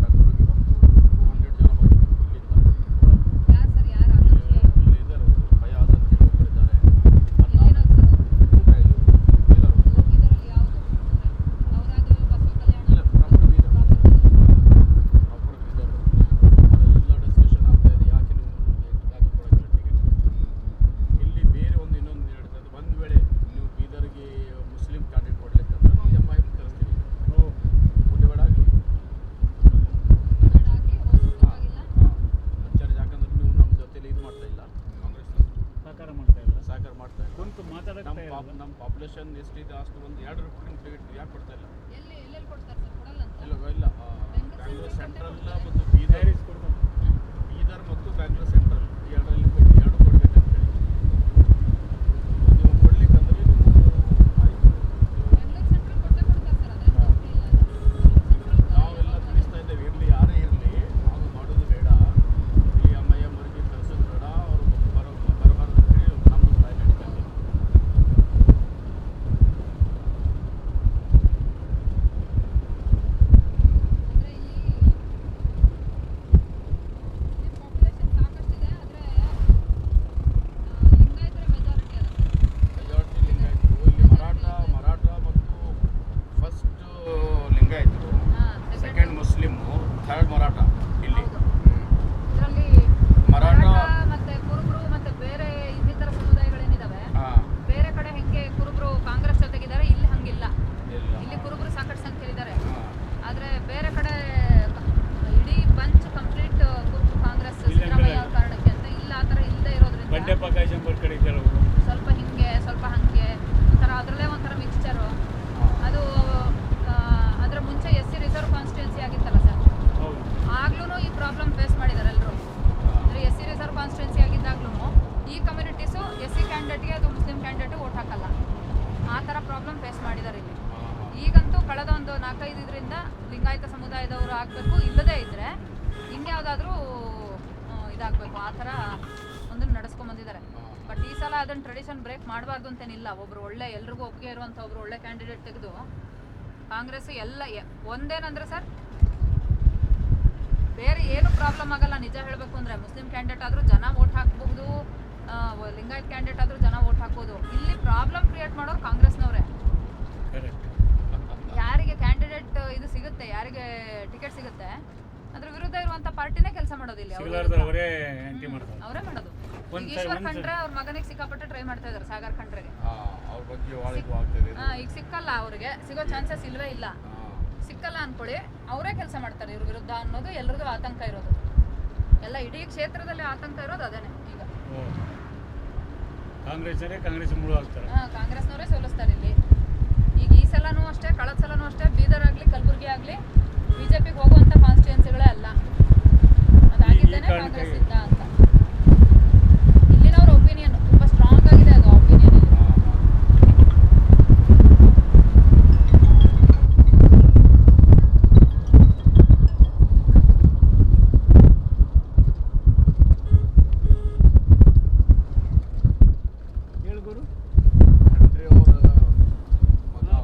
ಬೆಂಗಳೂರಿಗೆ ಬಂದು 200 ಜನ ಬಂದು ಇಲ್ಲಿಂದ ಯಾರು ಸರ್, ಯಾರು ಆಕಾಂಕ್ಷಿ ಯಾರು? ಇಲ್ಲಿ ಇದ್ದಾರೆ. ಫಯಾಜ್ ಅಂತ ಹೇಳಿ ಒಬ್ಬರಿದ್ದಾರೆ. ಎಲ್ಲಿನವ್ರು ಸರ್ ಅವರು? ಬೀದರ್ ಅವರು. ಬೀದರಲ್ಲಿ ಯಾವುದು ಅವರಾದ ಬಸವ ಕಲ್ಯಾಣ? ಇಲ್ಲ proper Bidar. Proper Bidar. Proper Bidar. ಅದೆಲ್ಲ ಡಿಸ್ಕಷನ್ ಆಗ್ತಾ ಇದೆ, ಯಾಕೆ ನೀವು ಯಾಕೆ ಕೊಡೋಂಗಿಲ್ಲ ಟಿಕೆಟ್. ಇಲ್ಲಿ ಬೇರೆ ಒಂದು ಇನ್ನೊಂದು ನಡೀತಾ ಇದೆ, ಒಂದು ವೇಳೆ ನೀವು ಬೀದರ್ಗೆ ಮುಸ್ಲಿಂ ಕ್ಯಾಂಡಿಡೇಟ್ ಕೊಡ್ಲಿಕ್ಕಂದ್ರೆ ನಾವು MIM ಕರೆಸ್ತೀವಿ, ಡಿವೈಡ್ ಆಗಲಿ ಡಿವೈಡ್ ಆಗಲಿ ಹೋದ್ರೂ ಪರವಾಗಿಲ್ಲ. ಒಂಚಾರ್ಜ್, ಯಾಕಂದ್ರೆ ನೀವು ನಮ್ಮ ಜೊತೆಲಿ ಇದು ಮಾಡ್ತಾ ಇಲ್ಲ, ಕಾಂಗ್ರೆಸ್ನವರು ಸಹಕಾರ ಮಾಡ್ತಾ ಇಲ್ಲ, ಸಹಕಾರ ಮಾಡ್ತಾ ಇಲ್ಲ. ಕುಂತು ಮಾತಾಡಕ್ಕೆ ಇಲ್ಲ. ನಮ್ಮ ಪಾಪ್ಯುಲೇಷನ್ ಎಷ್ಟಿದೆ ಅಷ್ಟು ಒಂದು 2 ರಿಪೋರ್ಟಿಂಗ್ ಟಿಕೆಟ್ ಯಾಕೆ ಕೊಡ್ತಾ ಇಲ್ಲ? ಎಲ್ಲೆಲ್ಲಿ ಕೊಡ್ತಾರೆ ಸರ್, ಕೊಡಲ್ಲ ಅಂತ? ಇಲ್ಲ ಬ್ಯಾಂಗ್ಳೂರ್ ಸೆಂಟ್ರಲ್ ಮತ್ತು ತಯಾರಿಸಿ ಕೊಡ್ತಾರೆ. ಬೀದರ್ ಮತ್ತು ಬ್ಯಾಂಗ್ಳೂರ್ ಸೆಂಟ್ರಲ್ ಈ ಎರಡು ಕೊಡ್ಬೇಕಂತ ಹೇಳಿ. ನೀವು ಕೊಡ್ಲಿಕ್ಕಂದ್ರೆ ನೀವು ಆಯ್ತು, ಬೆಂಗಳೂರು ಸೆಂಟ್ರಲ್ ಕೊಡ್ತಾರೆ ಸರ್, ಅದೇ ಡೌಟ್ ಇಲ್ಲ. ಸೆಂಟ್ರಲ್ ನಾವೆಲ್ಲ ತಿಳಿಸ್ತಾ ಇದ್ದೇವೆ, ಇರಲಿ ಯಾರೇ ಇರಲಿ ಹಾಗೆ ಮಾಡೋದು ಬೇಡ, ಇಲ್ಲಿ MIM ಅವರಿಗೆ ಕರೆಸೋದು ಬೇಡ, ಅವರು ಬರಬಾರ್ದು ಅಂತ ಹೇಳಿ ನಮ್ಮ ಟ್ರೈ ನಡೀತಾ ಇದೆ. ಅಂದರೆ ಇಲ್ಲಿ ಪಾಪ್ಯುಲೇಷನ್ ಸಾಕಷ್ಟಿದೆ, ಆದರೆ ಫಿಕ್ಸ್ ಮಾಡಿದ್ದಾರೆ ಇಲ್ಲಿ. ಈಗಂತೂ ಕಳೆದ ಒಂದು 4-5 ಇದರಿಂದ ಲಿಂಗಾಯತ ಸಮುದಾಯದವರು ಆಗಬೇಕು, ಇಲ್ಲದೇ ಇದ್ದರೆ ಇನ್ಯಾವುದಾದ್ರೂ ಇದಾಗಬೇಕು, ಆ ಥರ ಒಂದನ್ನು ನಡೆಸ್ಕೊಂಬಂದಿದ್ದಾರೆ. ಬಟ್ ಈ ಸಲ ಅದನ್ನು ಟ್ರೆಡಿಷನ್ ಬ್ರೇಕ್ ಮಾಡಬಾರ್ದು ಅಂತೇನಿಲ್ಲ. ಒಬ್ಬರು ಒಳ್ಳೆ ಎಲ್ರಿಗೂ ಒಪ್ಪಿಗೆ ಇರುವಂಥ ಒಬ್ಬರು ಒಳ್ಳೆ ಕ್ಯಾಂಡಿಡೇಟ್ ತೆಗೆದು ಕಾಂಗ್ರೆಸ್ ಎಲ್ಲ ಒಂದೇನಂದರೆ ಸರ್, ಬೇರೆ ಏನು ಪ್ರಾಬ್ಲಮ್ ಆಗಲ್ಲ. ನಿಜ ಹೇಳಬೇಕು ಅಂದರೆ ಮುಸ್ಲಿಂ ಕ್ಯಾಂಡಿಡೇಟ್ ಆದರೂ ಜನ ವೋಟ್ ಹಾಕಬಹುದು, ಲಿಂಗಾಯತ್ ಕ್ಯಾಂಡಿಡೇಟ್ ಆದರೂ ಜನ ವೋಟ್ ಹಾಕ್ಬೋದು. ಇಲ್ಲಿ ಪ್ರಾಬ್ಲಮ್ ಕ್ರಿಯೇಟ್ ಮಾಡೋರು ಕಾಂಗ್ರೆಸ್ನವರೇ. ಯಾರಿಗೆ ಕ್ಯಾಂಡಿಡೇಟ್ ಇದು ಸಿಗುತ್ತೆ, ಯಾರಿಗೆ ಟಿಕೆಟ್ ಸಿಗುತ್ತೆ, ಅದ್ರ ವಿರುದ್ಧ ಇರುವಂಥ ಪಾರ್ಟಿನೇ ಕೆಲಸ ಮಾಡೋದು ಇಲ್ಲಿ. ಅವರೇ ಮಾಡೋದು. ಈಶ್ವರ್ ಖಂಡ್ರೆ ಅವ್ರ ಮಗನಿಗೆ ಸಿಕ್ಕಾಪಟ್ಟೆ ಟ್ರೈ ಮಾಡ್ತಾ ಇದ್ದಾರೆ, ಸಾಗರ್ ಖಂಡ್ರೆಗೆ. ಈಗ ಸಿಕ್ಕಲ್ಲ, ಅವ್ರಿಗೆ ಸಿಗೋ ಚಾನ್ಸಸ್ ಇಲ್ವೇ ಇಲ್ಲ. ಸಿಕ್ಕಲ್ಲ ಅನ್ಕೊಳ್ಳಿ, ಅವರೇ ಕೆಲಸ ಮಾಡ್ತಾರೆ ಇವ್ರ ವಿರುದ್ಧ ಅನ್ನೋದು ಎಲ್ರಿಗೂ ಆತಂಕ ಇರೋದು. ಎಲ್ಲ ಇಡೀ ಕ್ಷೇತ್ರದಲ್ಲಿ ಆತಂಕ ಇರೋದು ಅದೇನೆ. ಈಗ ಕಾಂಗ್ರೆಸ್ನವರೇ ಸೋಲಿಸ್ತಾರೆ ಇಲ್ಲಿ. ಈಗ ಈ ಸಲನೂ ಅಷ್ಟೇ, ಕಳೆದ ಸಲನೂ ಅಷ್ಟೇ, ಬೀದರ್ ಆಗಲಿ ಕಲಬುರಗಿ ಆಗಲಿ ಬಿಜೆಪಿಗೆ ಹೋಗುವಂಥ ಕಾನ್ಸ್ಟಿಟ್ಯೂನ್ಸಿಗಳೇ ಅಲ್ಲ. ಅದಾಗಿದ್ದೇನೆ ಕಾಂಗ್ರೆಸ್ ಇದ್ದ ಅಂತ ಇಲ್ಲಿನವ್ರ ಒಪಿನಿಯನ್ ತುಂಬ ಸ್ಟ್ರಾಂಗ್ ಆಗಿದೆ. ಅದು ಒಪಿನಿಯನ್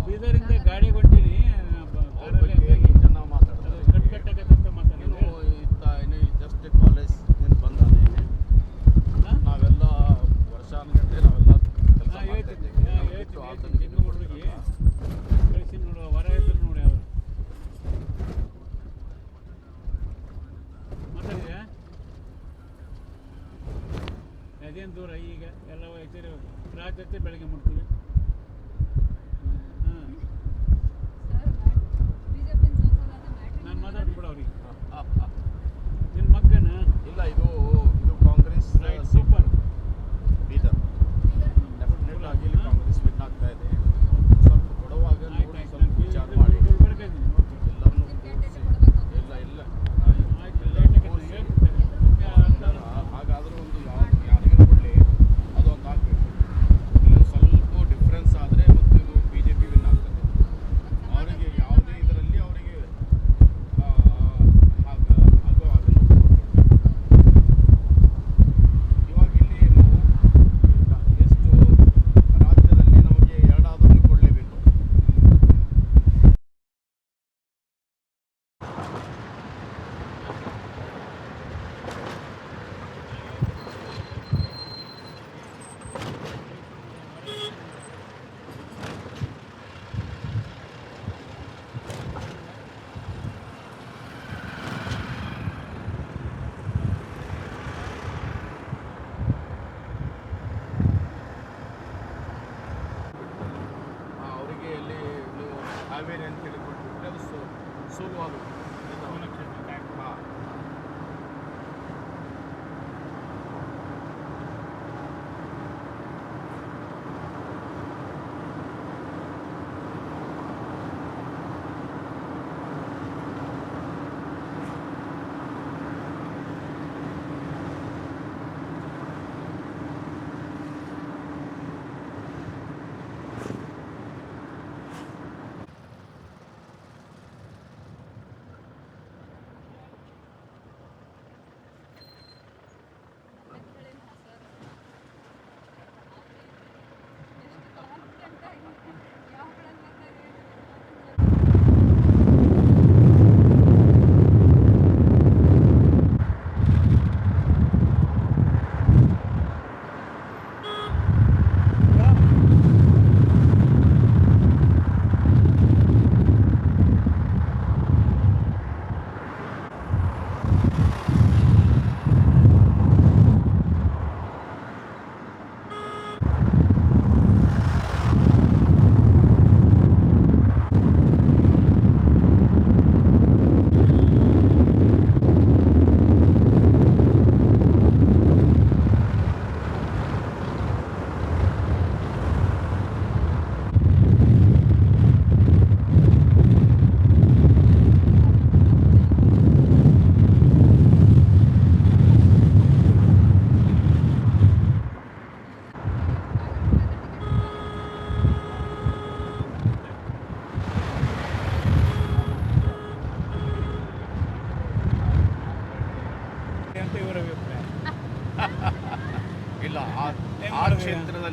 ಬೀದರಿಂದ ಗಾಡಿ ಹೊಂಟೀನಿ, ಜನ ಜಸ್ಟ್ ಕಾಲೇಜ್ ಬಂದಾನೆ. ನಾವೆಲ್ಲ ವರ್ಷಾನುಗಟ್ಟಲೆ ನಾವೆಲ್ಲ ಕೆಲಸ ಹುಡುಗಿ ಕಳಿಸಿ ನೋಡುವ ಹೊರ ಇದ್ರು ನೋಡಿ. ಅವರು ಮಾತಾಡಿದ್ಯಾ? ಅದೇನು ದೂರ, ಈಗ ಎಲ್ಲ ರಾಜ್ಯತೆ ಬೆಳಗ್ಗೆ ಮುಟ್ತೀವಿ. ನಾನು ಮಾತಾಡ್ಬಿಡ ಅವ್ರಿಗೆ. ನಿನ್ನ ಮಗನ ಇಲ್ಲ, ಇದು ಕಾಂಗ್ರೆಸ್ ಸೂಪರ್. ಬೀದರ್ ಡೆಫಿನೆಟ್ ಆಗಿ ಇಲ್ಲಿ ಕಾಂಗ್ರೆಸ್ ವಿನ್ ಆಗ್ತಾ ಇದೆ. ಸ್ವಲ್ಪ ಕೊಡುವಾಗ ಸ್ವಲ್ಪ ವಿಚಾರ ಮಾಡಿ ಎಲ್ಲರನ್ನೂ ಹಾಗಾದರೂ ಒಂದು ಯಾರಿಗಾರು ಕೊಡಲಿ, ಅದು ಒಂದು ಆಗಬೇಕು. ಇಲ್ಲಿ ಸ್ವಲ್ಪ ಡಿಫ್ರೆನ್ಸ್ ಆದರೆ ಮತ್ತು ಇದು BJP ವಿನ್ ಆಗ್ತದೆ. ಅವರಿಗೆ ಯಾವುದೇ ಇದರಲ್ಲಿ ಅವರಿಗೆ ಇವಾಗ ಇಲ್ಲಿ ಏನು ಎಷ್ಟು ರಾಜ್ಯದಲ್ಲಿ ನಮಗೆ ಎರಡಾದರೂ ಕೊಡಲೇಬೇಕು. ಅವರಿಗೆ ಇಲ್ಲಿ ನೀವು ಹಾವೇರಿ ಅಂತ ಹೇಳಿ ಕೊಟ್ಬಿಟ್ರೆ ಅದು ಸುಲಭವಾಗುತ್ತೆ. ಹಾಂ,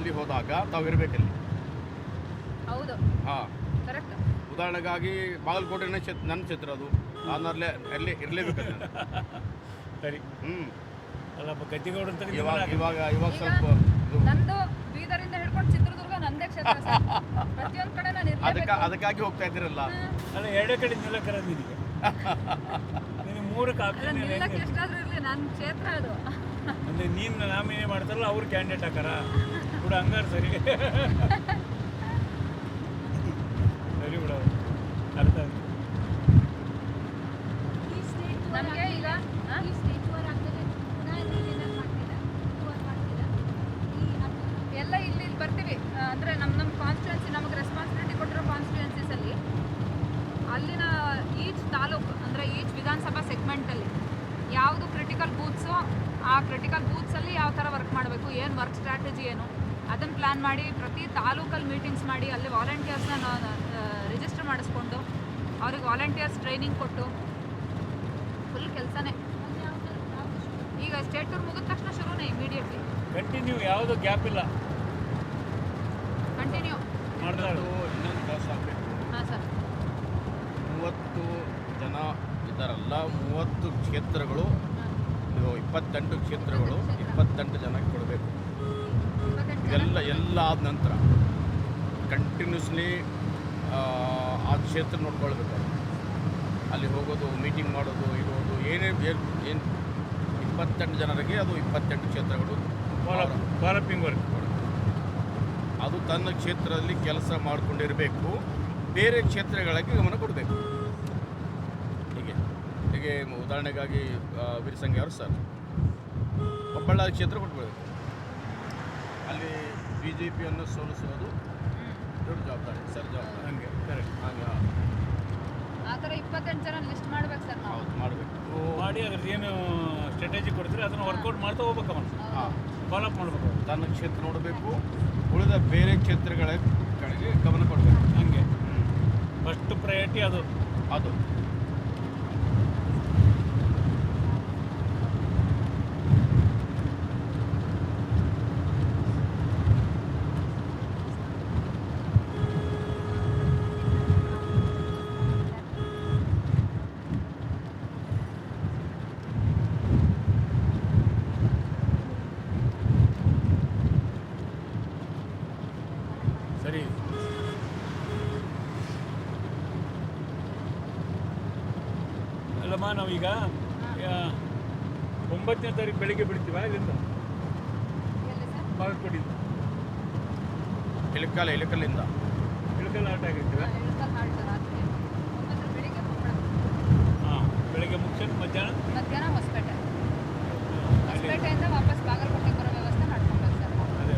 ಅಲ್ಲಿ ಹೋದಾಗ ತಾವಿರಬೇಕಲ್ಲಿ. ಹೌದು, ಹಾಂ, ಕರೆಕ್ಟ್. ಉದಾಹರಣೆಗಾಗಿ ಬಾಗಲಕೋಟೆನೇ ನನ್ನ ಕ್ಷೇತ್ರ ಅದು, ನಾನು ಅಲ್ಲಿ ಇರಲೇಬೇಕು. ಸರಿ. ಅಲ್ಲಪ್ಪ ಗದ್ದಿಗೌಡ ಅಂತ ಇವಾಗ ಸ್ವಲ್ಪ ನಂದು ಬೀದರಿಂದ ಹಿಡ್ಕೊಂಡು ಚಿತ್ರದುರ್ಗ ನಂದೇ ಕ್ಷೇತ್ರ ಸರ್. ಪ್ರತಿಯೊಂದು ಕಡೆ ನಾನು ಇರಲೇಬೇಕು. ಅದಕ್ಕಾಗಿ ಹೋಗ್ತಾ ಇದ್ದೀರಲ್ಲ. ಅಲ್ಲ, ಎರಡೇ ಕಡೆ ನಿಲ್ಲಕ್ಕರ ನಿನಗೆ ನಿನಗೆ 3 ಕಾಪಿ ನಿಲ್ಲಕ್ಕೆ ಎಷ್ಟಾದ್ರೂ ಇರಲಿ, ನನ್ನ ಕ್ಷೇತ್ರ ಅದು. ಅಂದರೆ ನೀನು ನಾಮಿನೇ ಮಾಡ್ತಾರಲ್ಲ, ಅವ್ರು ಕ್ಯಾಂಡಿಡೇಟ್ ಹಾಕಾರ ಕೂಡ ಹಂಗಾರೆ ಸರಿ. ಸರಿ ಬಿಡ, ಅರ್ಥ ಆಯ್ತು. ಈ ಸ್ಟೇಟ್ ನಮಗೆ ಈಗ ಈ ಸ್ಟೇಟ್ ಟೂರ್ ಆಗ್ತದೆ, ಪುನಃ ಏನಾದ್ರು ಮಾಡ್ತೀರಾ, ಟೂರ್ ಮಾಡ್ತೀರಾ ಈ ಎಲ್ಲ ಇಲ್ಲಿ ಬರ್ತೀವಿ. ಅಂದರೆ ನಮ್ಮ ಕಾನ್ಸ್ಟಿಟ್ಯೂನ್ಸಿ, ನಮಗೆ ರೆಸ್ಪಾನ್ಸಿಬಿಲಿಟಿ ಕೊಟ್ಟಿರೋ ಕಾನ್ಸ್ಟಿಟ್ಯೂನ್ಸೀಸಲ್ಲಿ ಅಲ್ಲಿನ ಈಚ್ ತಾಲೂಕು ಅಂದರೆ ಈಚ್ ವಿಧಾನಸಭಾ ಸೆಗ್ಮೆಂಟಲ್ಲಿ ಯಾವುದು ಕ್ರಿಟಿಕಲ್ ಬೂತ್ಸು, ಆ ಕ್ರಿಟಿಕಲ್ ಬೂತ್ಸಲ್ಲಿ ಯಾವ ಥರ ವರ್ಕ್ ಮಾಡಬೇಕು, ಏನು ವರ್ಕ್ ಸ್ಟ್ರಾಟಜಿ ಏನು, ಅದನ್ನು ಪ್ಲ್ಯಾನ್ ಮಾಡಿ ಪ್ರತಿ ತಾಲೂಕಲ್ಲಿ ಮೀಟಿಂಗ್ಸ್ ಮಾಡಿ ಅಲ್ಲಿ ವಾಲಂಟಿಯರ್ಸ್ನ ರಿಜಿಸ್ಟರ್ ಮಾಡಿಸ್ಕೊಂಡು ಅವ್ರಿಗೆ ವಾಲಂಟಿಯರ್ಸ್ ಟ್ರೈನಿಂಗ್ ಕೊಟ್ಟು ಫುಲ್ ಕೆಲಸನೇ. ಈಗ ಸ್ಟೇಟ್ ಟೂರ್ ಮುಗಿದ ತಕ್ಷಣ ಶುರುನೇ, ಇಮಿಡಿಯೇಟ್ಲಿ ಕಂಟಿನ್ಯೂ, ಯಾವುದೂ ಗ್ಯಾಪ್ ಇಲ್ಲ, ಕಂಟಿನ್ಯೂ ಮಾಡ್ತಾರೆ. ಇನ್ನೊಂದು ಕೆಲಸ ಆಗಬೇಕು. ಹಾಂ ಸರ್. 30 ಜನ ಇದ್ದಾರಲ್ಲ, 30 ಕ್ಷೇತ್ರಗಳು, ಇದು 28 ಕ್ಷೇತ್ರಗಳು 28 ಜನಕ್ಕೆ ಕೊಡಬೇಕು. ಎಲ್ಲ ಆದ ನಂತರ ಕಂಟಿನ್ಯೂಸ್ಲಿ ಆ ಕ್ಷೇತ್ರ ನೋಡ್ಕೊಳ್ಬೇಕು. ಅಲ್ಲಿ ಹೋಗೋದು, ಮೀಟಿಂಗ್ ಮಾಡೋದು, ಇರೋದು, ಏನು 28 ಜನರಿಗೆ ಅದು 28 ಕ್ಷೇತ್ರಗಳು ಫಾಲೋಪಿಂಗ್ ವರ್ಕ್. ಅದು ತನ್ನ ಕ್ಷೇತ್ರದಲ್ಲಿ ಕೆಲಸ ಮಾಡಿಕೊಂಡಿರಬೇಕು, ಬೇರೆ ಕ್ಷೇತ್ರಗಳಿಗೆ ಗಮನ ಕೊಡಬೇಕು. ಹೀಗೆ ಉದಾಹರಣೆಗಾಗಿ ವೀರಸಂಘ ಅವರು ಸರ್ ಬಳ್ಳಾರಿ ಕ್ಷೇತ್ರ ಕೊಟ್ಬಿಡಬೇಕು. ಅಲ್ಲಿ BJPಯನ್ನು ಸೋಲಿಸೋದು ದೊಡ್ಡ ಜವಾಬ್ದಾರಿ, ಸರ್ ಜವಾಬ್ದಾರಿ. ಹಂಗೆ ಕರೆಕ್ಟ್. ಹಾಗೆ ಆ ಥರ 28 ಜನ ಲಿಸ್ಟ್ ಮಾಡ್ಬೇಕು ಸರ್ ನಾವು. ಹೌದು, ಮಾಡಬೇಕು. ಮಾಡಿ ಅದ್ರದ್ದು ಏನು ಸ್ಟ್ರಾಟಜಿ ಕೊಡ್ತೀರಿ ಅದನ್ನು ವರ್ಕೌಟ್ ಮಾಡ್ತಾ ಹೋಗ್ಬೇಕು, ಅವನು ಹಾಂ, ಫಾಲೋಅಪ್ ಮಾಡಬೇಕು. ತನ್ನ ಕ್ಷೇತ್ರ ನೋಡಬೇಕು, ಉಳಿದ ಬೇರೆ ಕ್ಷೇತ್ರಗಳ ಕಡೆಗೆ ಗಮನ ಕೊಡಬೇಕು. ಹಂಗೆ ಫಸ್ಟ್ ಪ್ರಯಾರಿಟಿ ಅದು. ಸರಿ. ಅಲ್ಲಮ್ಮ, ನಾವೀಗ 9ನೇ ತಾರೀಕು ಬೆಳಿಗ್ಗೆ ಬಿಡ್ತೀವ ಇಲ್ಲಿಂದ ಎಲ್ಲಿ ಸರ್? ಬಾಗಲಕೋಟೆಯಿಂದ ಇಳಕಲ್ಲಿಂದ ಇಳಕಲ್ ಆಟ ಆಗಿರ್ತೀವ. ಇಳಕಲ್ ಹಾಲ್ಟ್ ರಾತ್ರಿ 9 ಬೆಳಿಗ್ಗೆ ಹೋಗ್ಬಿಡ. ಹಾಂ, ಬೆಳಗ್ಗೆ ಮುಗಿಸ್ಕೊಂಡು ಮಧ್ಯಾಹ್ನ ಹೊಸಪೇಟೆ, ಹೊಸಪೇಟೆಯಿಂದ ವಾಪಸ್ ಬಾಗಲಕೋಟೆ ಬರೋ ವ್ಯವಸ್ಥೆ ಮಾಡ್ಕೊಬೇಕು ಸರ್. ಅದೇ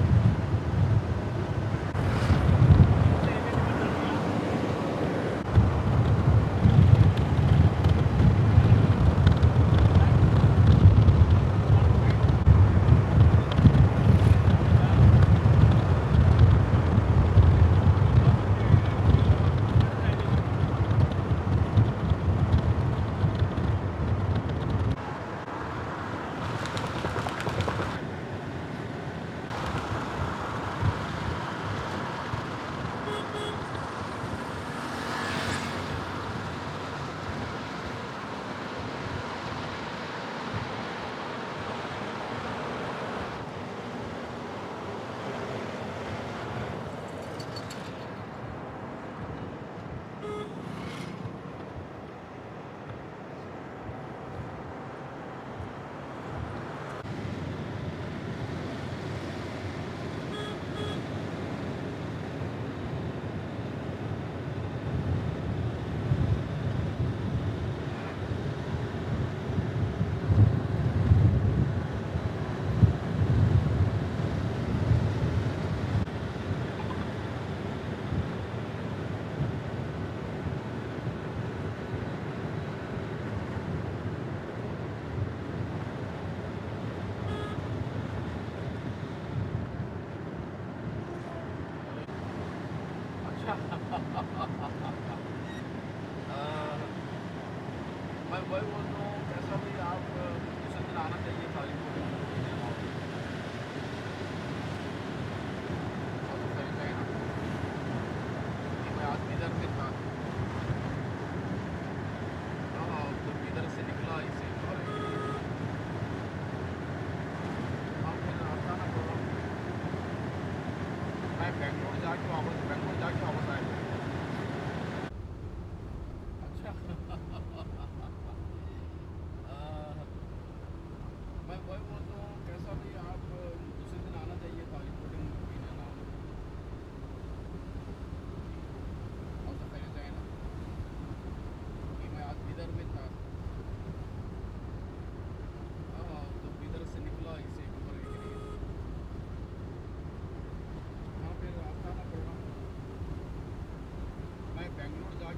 मैं वही बोल रहा हूँ, कैसा भी आप दूसरे दिन आना चाहिए तारीख को।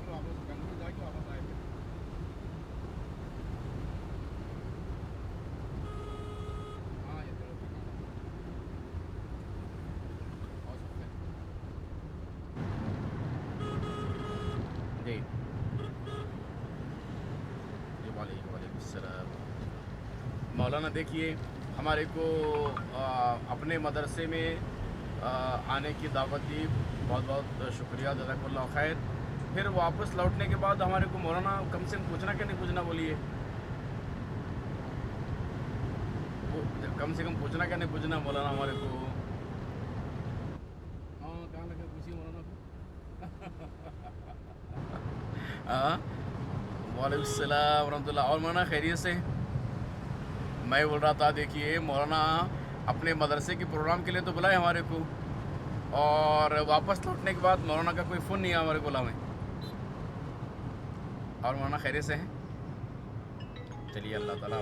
फिर वापस बेंगलुरु जाके वापस आए फिर। हाँ ये चलो ठीक है। और सब है। जी वालेकुम सलाम। मौलाना देखिए हमारे को अपने मदरसे में आने की दावत दी, बहुत बहुत शुक्रिया, जज़ाकल्लाह खैर। फिर वापस लौटने के बाद हमारे को मौलाना कम से कम पूछना क्या नहीं पूछना बोलिए, कम से कम पूछना क्या नहीं पूछना मौलाना हमारे को। हाँ कहाँ लगे पूछिए मौलाना को। हाँ वालेकुम सलाम रहमतुल्लाह। और मौलाना खैरियत से? मैं बोल रहा था देखिए मौलाना अपने मदरसे के प्रोग्राम के लिए तो बुलाए हमारे को, और वापस लौटने के बाद मौलाना का कोई फ़ोन नहीं आया हमारे को बुलावे। और मौलाना खैरियत से हैं? चलिए अल्लाह ताला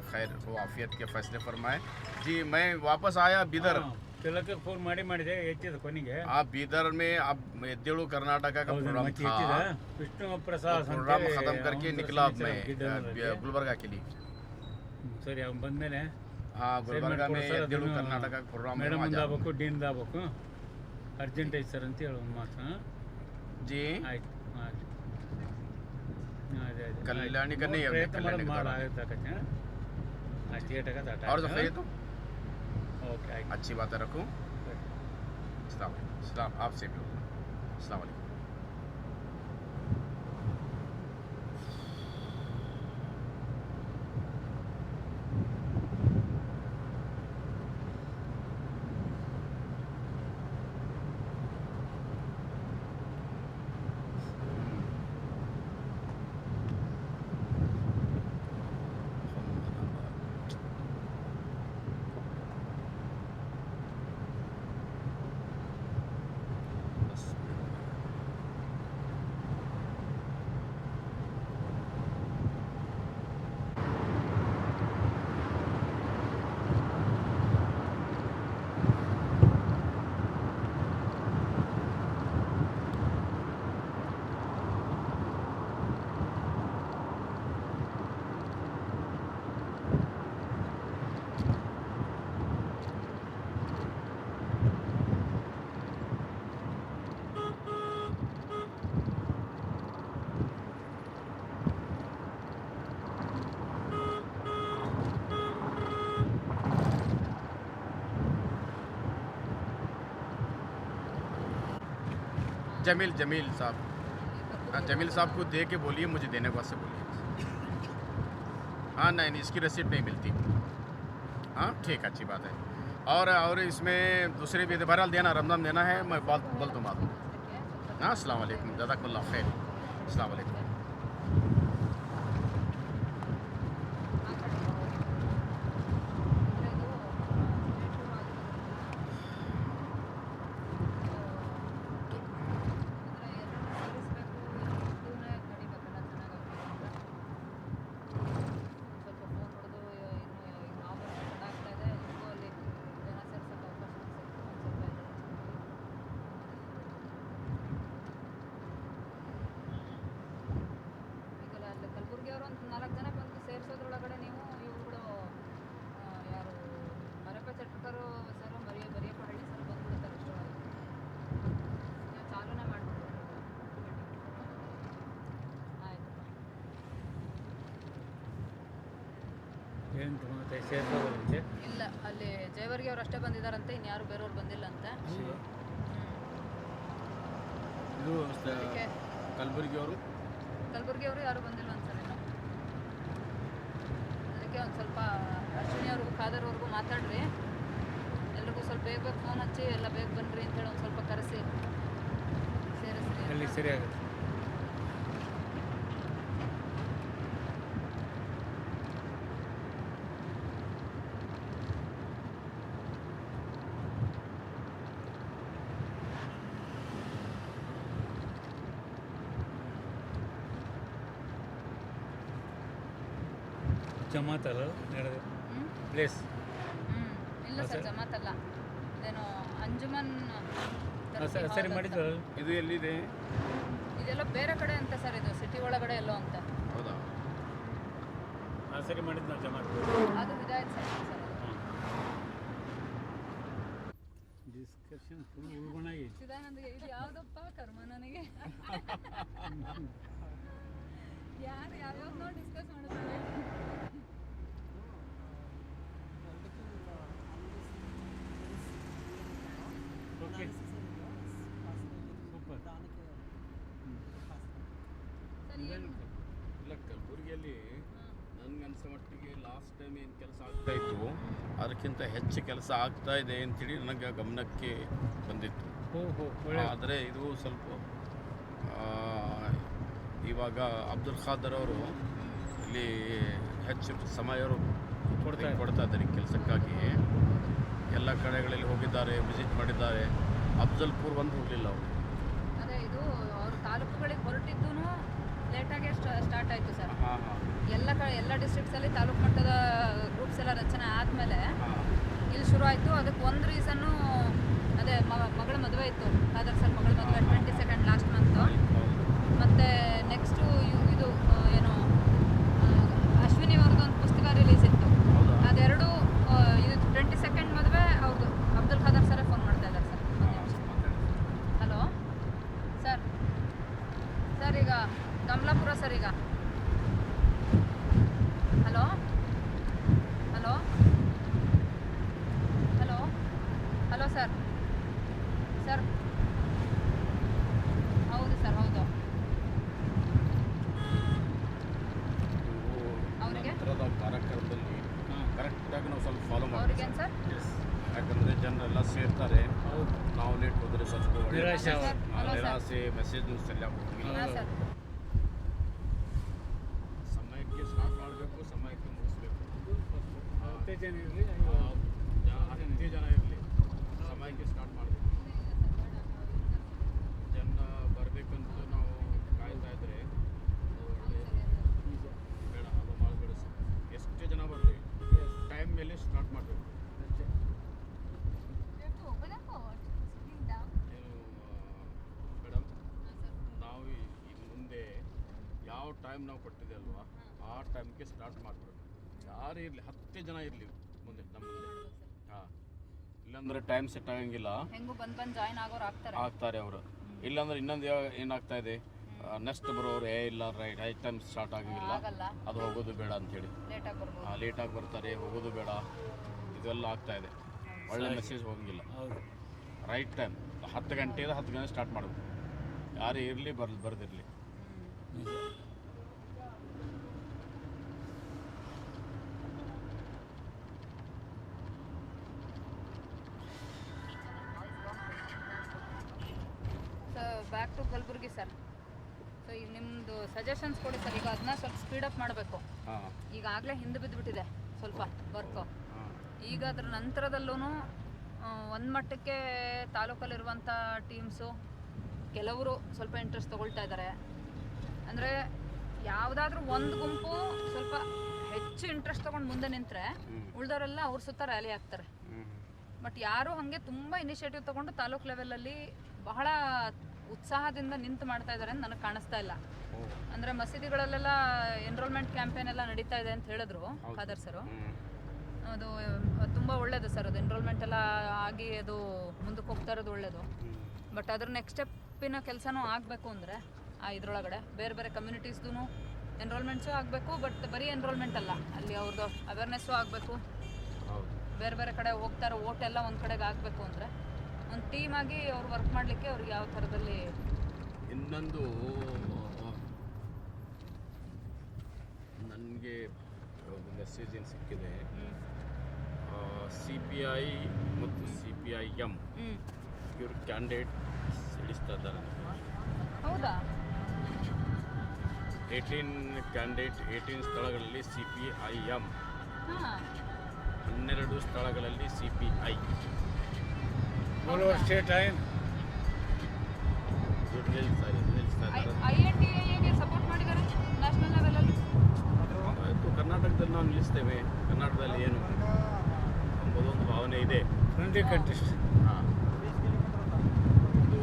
खैर व आफियत के फ़ैसले फरमाए। जी मैं वापस आया बीदर। ತಿಲಕಕ್ಕೆ ಫೋನ್ ಮಾಡಿದೆ ಹೆಚ್ಚಿದ ಕೊನೆಗೆ. बीदर में अब एद्देड़ू कर्नाटका का प्रोग्राम था, ವಿಷ್ಣು ಪ್ರಸಾದ್ प्रोग्राम ख़त्म करके निकला अब मैं गुलबर्गा के लिए। ಸರಿ ಅವ್ನು ಬಂದಮೇಲೆ हाँ गुलबर्गा में एद्देड़ू कर्नाटका का प्रोग्राम है, ಮೇಡಮ್ वहाँ ಮುಂದೆ जाऊँगा। ಆಗ್ಬೇಕು ಡೀನ್ ಆಗ್ಬೇಕು ಅರ್ಜೆಂಟ್ ಐತೆ ಸರ್ ಅಂತ ಹೇಳಿ ಒಂದು ಮಾತು. जी ಆಯ್ತು ಆಯ್ತು ಅದೇ कल्याणी का नहीं है, ಪ್ರಯತ್ನ कल्याणी ಮಾಡೋದು का ಮಾಡಿ दौरा। आಗುತ್ತೆ ಅಷ್ಟು ಏಟಾಗತ್ತೆ और सब खैरियत तो ಓಕೆ ಆಯ್ತು. अच्छी बात है, रखूँ। सलाम सलाम आपसे भी होगा। अस्सलाम वालेकुम। जमील जमील साहब, हाँ जमील साहब को दे के बोलिए, मुझे देने के वास्ते बोलिए। हाँ नहीं नहीं इसकी रसीद नहीं मिलती। हाँ ठीक अच्छी बात है। और इसमें दूसरे भी बहरहाल देना, रमज़ान देना है, मैं बात बोल दूँ बात। हाँ अस्सलाम वालेकुम, जज़ाकल्लाह खैर। अस्सलाम वालेकुम। ಏನು ಮತ್ತೆ ಸೇರ್ಸೋದಂತೆ ಇಲ್ಲ ಅಲ್ಲಿ ಜಯವರ್ಗಿ ಅವ್ರು ಅಷ್ಟೇ ಬಂದಿದ್ದಾರಂತೆ, ಇನ್ಯಾರು ಬೇರೆಯವ್ರು ಬಂದಿಲ್ಲ ಅಂತೆ. ಇದು ಕಲಬುರ್ಗಿ ಅವರು ಕಲಬುರ್ಗಿ ಅವರು ಯಾರು ಬಂದಿಲ್ಲ ಅಂತಾರೆ ಇನ್ನು. ಅದಕ್ಕೆ ಒಂದು ಸ್ವಲ್ಪ ಅಶ್ವಿನಿ ಅವ್ರಿಗೂ ಖಾದರ್ ಅವ್ರಿಗೂ ಮಾತಾಡ್ರಿ, ಎಲ್ರಿಗೂ ಸ್ವಲ್ಪ ಬೇಗ ಬೇಗ ಫೋನ್ ಹಚ್ಚಿ ಎಲ್ಲ ಬೇಗ ಬನ್ನಿರಿ ಅಂತೇಳಿ ಒಂದು ಸ್ವಲ್ಪ ಕರೆಸಿ ಸೇರಿಸ್ರಿ. ಅಲ್ಲಿ ಸರಿ ಆಗುತ್ತೆ. ಜಮಾತ್ ಅಲ್ಲ ನಡೆದ ಪ್ಲೇಸ್? ಇಲ್ಲ ಸರ್ ಜಮಾತ್ ಅಲ್ಲ, ಇದೇನು ಅಂಜುಮನ್ ಸರಿ ಮಾಡಿದ್ರಲ್ಲ. ಇದು ಎಲ್ಲಿದೆ? ಇದು ಇದೆಲ್ಲ ಬೇರೆ ಕಡೆ ಅಂತ ಸರ್, ಇದು ಸಿಟಿ ಒಳಗಡೆ ಎಲ್ಲೋ ಅಂತ. ಹೌದಾ? ಆ ಸರಿ ಮಾಡಿದ್ದು ನಾವು ಜಮಾ ಅದು ವಿದಾಯತ್ ಸರ್ ಸರ್ ಡಿಸ್ಕಷನ್ ಫುಲ್ ಉಳ್ಕೊಂಡಾಗಿ ಚಿದಾನಂದಿಗೆ ಇದು ಯಾವುದಪ್ಪ ಕರ್ಮ ನನಗೆ. ಯಾರು ಯಾವ್ಯಾವ್ದನ್ನೋ ಡಿಸ್ಕಸ್ ಮಾಡ್ತಾರೆ. Okay super. ಸರ್ ಏನು ಇಲ್ಲ, ಕಲಬುರಗಿಯಲ್ಲಿ ನನಗನ್ಸೋ ಮಟ್ಟಿಗೆ ಲಾಸ್ಟ್ ಟೈಮ್ ಏನು ಕೆಲಸ ಆಗ್ತಾ ಇತ್ತು ಅದಕ್ಕಿಂತ ಹೆಚ್ಚು ಕೆಲಸ ಆಗ್ತಾ ಇದೆ ಅಂತೇಳಿ ನನಗೆ ಗಮನಕ್ಕೆ ಬಂದಿತ್ತು. ಆದರೆ ಇದು ಸ್ವಲ್ಪ ಇವಾಗ ಅಬ್ದುಲ್ ಖಾದರ್ ಅವರು ಇಲ್ಲಿ ಹೆಚ್ಚು ಸಮಯ ಕೊಡ್ತಾ ಇದ್ದಾರೆ ಕೆಲಸಕ್ಕಾಗಿ. ಎಲ್ಲ ಕಡೆಗಳಲ್ಲಿ ಹೋಗಿದ್ದಾರೆ, ವಿಸಿಟ್ ಮಾಡಿದ್ದಾರೆ. ಅಫ್ಜಲ್ಪುರ್ ಒಂದು ಹೋಗಲಿಲ್ಲ ಅವರು. ಅದೇ ಇದು ಅವರು ತಾಲೂಕುಗಳಿಗೆ ಹೊರಟಿದ್ದು ಲೇಟಾಗೆ ಸ್ಟಾರ್ಟ್ ಆಯಿತು ಸರ್. ಎಲ್ಲ ಡಿಸ್ಟ್ರಿಕ್ಟ್ಸಲ್ಲಿ ತಾಲೂಕು ಮಟ್ಟದ ಗ್ರೂಪ್ಸ್ ಎಲ್ಲ ರಚನೆ ಆದಮೇಲೆ ಇಲ್ಲಿ ಶುರು ಆಯಿತು. ಅದಕ್ಕೆ ಒಂದು ರೀಸನ್ನು ಅದೇ ಮಗಳ ಮದುವೆ ಇತ್ತು, ಖಾದರ್ ಸರ್ ಮಗಳ ಮದುವೆ 22 ಲಾಸ್ಟ್ ಮಂತು. ಮತ್ತು ನೆಕ್ಸ್ಟು ಇದು ಏನು ಅಶ್ವಿನಿ ಅವ್ರದ್ದು ಒಂದು ಪುಸ್ತಕ ರಿಲೀಸ್ ಇತ್ತು. ಅದೆರಡು ಇದು 22 ಮದುವೆ. ಹೌದು, ಅಬ್ದುಲ್ ಖಾದರ್ ಸರೇ ಫೋನ್ ಮಾಡ್ತಾ ಇದ್ದಾರೆ ಸರ್. Hello sir. ಸರ್ ಈಗ ಕಮಲಾಪುರ ಸರ್. ಈಗ hello hello hello hello sir. Sir ಹೌದು ಸರ್, ಹೌದು. ಅವರಿಗೆ ಕಾರ್ಯಕ್ರಮದಲ್ಲಿ ಕರೆಕ್ಟಾಗಿ ನಾವು ಸ್ವಲ್ಪ ಫಾಲೋ ಮಾಡ್ತೀವಿ. ಅವ್ರಿಗೇನು ಸರ್? ಯಾಕಂದರೆ ಜನರೆಲ್ಲ ಸೇರ್ತಾರೆ, ನಾವು ಲೇಟ್ ಹೋದರೆ ಸ್ವಲ್ಪ ಹಲೋ ನಿರಾಸೆ ಮೆಸೇಜ್ ಸರಿಯಾಗಿ ಹೋಗಿಲ್ಲ. ಹಾಂ ಸರ್. ಸಮಯಕ್ಕೆ ಸ್ಟಾರ್ಟ್ ಮಾಡಬೇಕು, ಸಮಯಕ್ಕೆ ಮುಗಿಸ್ಬೇಕು. ಹತ್ತೇ ಜನ ಇರಲಿ, 10 ಜನ ಇರಲಿ, ಸಮಯಕ್ಕೆ ಸ್ಟಾರ್ಟ್ ಮಾಡಬೇಕು. ಜನ ಬರಬೇಕಂತ ನಾವು ಕಾಯ್ತಾ ಇದ್ದರೆ ಬೇಡ, ಅದು ಮಾಡಬೇಡ. ಎಷ್ಟೇ ಜನ ಬರಲಿ, ಟೈಮ್ ಮೇಲೆ ಸ್ಟಾರ್ಟ್ ಮಾಡಬೇಕು. ಮೇಡಮ್, ನಾವು ಇನ್ನು ಮುಂದೆ ಯಾವ ಟೈಮ್ ನಾವು ಕೊಟ್ಟಿದೆ ಅಲ್ವಾ, ಆ ಟೈಮ್ಗೆ ಸ್ಟಾರ್ಟ್ ಮಾಡಬೇಕು. ಯಾರೇ ಇರಲಿ, 10 ಜನ ಇರಲಿ ಮುಂದೆ ನಮ್ಮ ಮುಂದೆ. ಹಾಂ, ಇಲ್ಲಾಂದರೆ ಟೈಮ್ ಸೆಟ್ ಆಗಂಗಿಲ್ಲ. ಹೆಂಗೂ ಬಂದು ಜಾಯ್ನ್ ಆಗೋರು ಆಗ್ತಾರೆ ಅವರು. ಇಲ್ಲಾಂದ್ರೆ ಇನ್ನೊಂದು ಏನಾಗ್ತಾ ಇದೆ, ನೆಕ್ಸ್ಟ್ ಬರೋರು ಇಲ್ಲ ರೈಟ್ ಟೈಮ್ ಸ್ಟಾರ್ಟ್ ಆಗಂಗಿಲ್ಲ, ಅದು ಹೋಗೋದು ಬೇಡ ಅಂಥೇಳಿ ಲೇಟಾಗಿ ಬರ್ತಾರೆ, ಹೋಗೋದು ಬೇಡ, ಇದೆಲ್ಲ ಆಗ್ತಾ ಇದೆ. ಒಳ್ಳೆ ಮೆಸೇಜ್ ಹೋಗಂಗಿಲ್ಲ. ರೈಟ್ ಟೈಮ್ 10 ಗಂಟೆಯಿಂದ 10 ಗಂಟೆ ಸ್ಟಾರ್ಟ್ ಮಾಡಬೇಕು. ಯಾರೇ ಇರಲಿ ಬರ್ದಿರಲಿ. Back to Kalaburagi sir. So ಈಗ ನಿಮ್ಮದು ಸಜೆಷನ್ಸ್ ಕೊಡಿ ಸರ್. ಈಗ ಅದನ್ನ ಸ್ವಲ್ಪ ಸ್ಪೀಡಪ್ ಮಾಡಬೇಕು. ಈಗಾಗಲೇ ಹಿಂದೆ ಬಿದ್ದುಬಿಟ್ಟಿದೆ ಸ್ವಲ್ಪ ವರ್ಕು. ಈಗ ಅದ್ರ ನಂತರದಲ್ಲೂ ಒಂದು ಮಟ್ಟಕ್ಕೆ ತಾಲೂಕಲ್ಲಿರುವಂಥ ಟೀಮ್ಸು ಕೆಲವರು ಸ್ವಲ್ಪ ಇಂಟ್ರೆಸ್ಟ್ ತೊಗೊಳ್ತಾ ಇದ್ದಾರೆ. ಅಂದರೆ ಯಾವುದಾದ್ರೂ ಒಂದು ಗುಂಪು ಸ್ವಲ್ಪ ಹೆಚ್ಚು ಇಂಟ್ರೆಸ್ಟ್ ತೊಗೊಂಡು ಮುಂದೆ ನಿಂತರೆ ಉಳಿದವರೆಲ್ಲ ಅವ್ರ ಸುತ್ತ ರ್ಯಾಲಿ ಆಗ್ತಾರೆ. ಬಟ್ ಯಾರು ಹಾಗೆ ತುಂಬ ಇನಿಷಿಯೇಟಿವ್ ತೊಗೊಂಡು ತಾಲೂಕು ಲೆವೆಲಲ್ಲಿ ಬಹಳ ಉತ್ಸಾಹದಿಂದ ನಿಂತು ಮಾಡ್ತಾ ಇದ್ದಾರೆ ಅಂತ ನನಗೆ ಕಾಣಿಸ್ತಾ ಇಲ್ಲ. ಅಂದರೆ ಮಸೀದಿಗಳಲ್ಲೆಲ್ಲ ಎನ್ರೋಲ್ಮೆಂಟ್ ಕ್ಯಾಂಪೇನ್ ಎಲ್ಲ ನಡೀತಾ ಇದೆ ಅಂತ ಹೇಳಿದ್ರು ಖಾದರ್ ಸರು. ಅದು ತುಂಬ ಒಳ್ಳೆಯದು ಸರ್. ಅದು ಎನ್ರೋಲ್ಮೆಂಟ್ ಎಲ್ಲ ಆಗಿ ಅದು ಮುಂದಕ್ಕೆ ಹೋಗ್ತಾ ಇರೋದು ಒಳ್ಳೆಯದು. ಬಟ್ ಅದ್ರ ನೆಕ್ಸ್ಟ್ ಸ್ಟೆಪ್ಪಿನ ಕೆಲಸನೂ ಆಗಬೇಕು ಅಂದರೆ ಇದರೊಳಗಡೆ ಬೇರೆ ಬೇರೆ ಕಮ್ಯುನಿಟೀಸ್ದು ಎನ್ರೋಲ್ಮೆಂಟ್ಸು ಆಗಬೇಕು. ಬಟ್ ಬರೀ ಎನ್ರೋಲ್ಮೆಂಟ್ ಅಲ್ಲ, ಅಲ್ಲಿ ಅವ್ರದ್ದು ಅವೇರ್ನೆಸ್ಸು ಆಗಬೇಕು. ಬೇರೆ ಬೇರೆ ಕಡೆ ಹೋಗ್ತಾರೋ ಓಟ್ ಎಲ್ಲ ಒಂದು ಕಡೆಗೆ ಆಗಬೇಕು ಅಂದರೆ ಒಂದು ಟೀಮ್ ಆಗಿ ಅವ್ರು ವರ್ಕ್ ಮಾಡಲಿಕ್ಕೆ ಅವ್ರಿಗೆ ಯಾವ ಥರದಲ್ಲಿ. ಇನ್ನೊಂದು ನನಗೆ ಮೆಸೇಜ್ ಏನು ಸಿಕ್ಕಿದೆ, CPI ಮತ್ತು CPIM ಇವ್ರ ಕ್ಯಾಂಡಿಡೇಟ್ ಇಳಿಸ್ತಾ ಇದ್ದಾರೆ. ಹೌದಾ? 18 ಕ್ಯಾಂಡಿಡೇಟ್ 18 ಸ್ಥಳಗಳಲ್ಲಿ CPIM, ಹಾಂ, 12 ಸ್ಥಳಗಳಲ್ಲಿ CPI. ಸ್ಟೇಟ್ ಲೈನ್ ನಿಲ್ಲಿಸ್ತಾ ಇದ್ದಾರೆ. INDAಗೆ ಸಪೋರ್ಟ್ ಮಾಡಿದ್ದಾರೆ ನ್ಯಾಷನಲ್ ಲೆವೆಲಲ್ಲಿ. ಆಯಿತು, ಕರ್ನಾಟಕದಲ್ಲಿ ನಾವು ನಿಲ್ಲಿಸ್ತೇವೆ. ಕರ್ನಾಟಕದಲ್ಲಿ ಏನು ಎಂಬುದೊಂದು ಭಾವನೆ ಇದೆ. Friendly contest. ಹಾಂ, ಇದು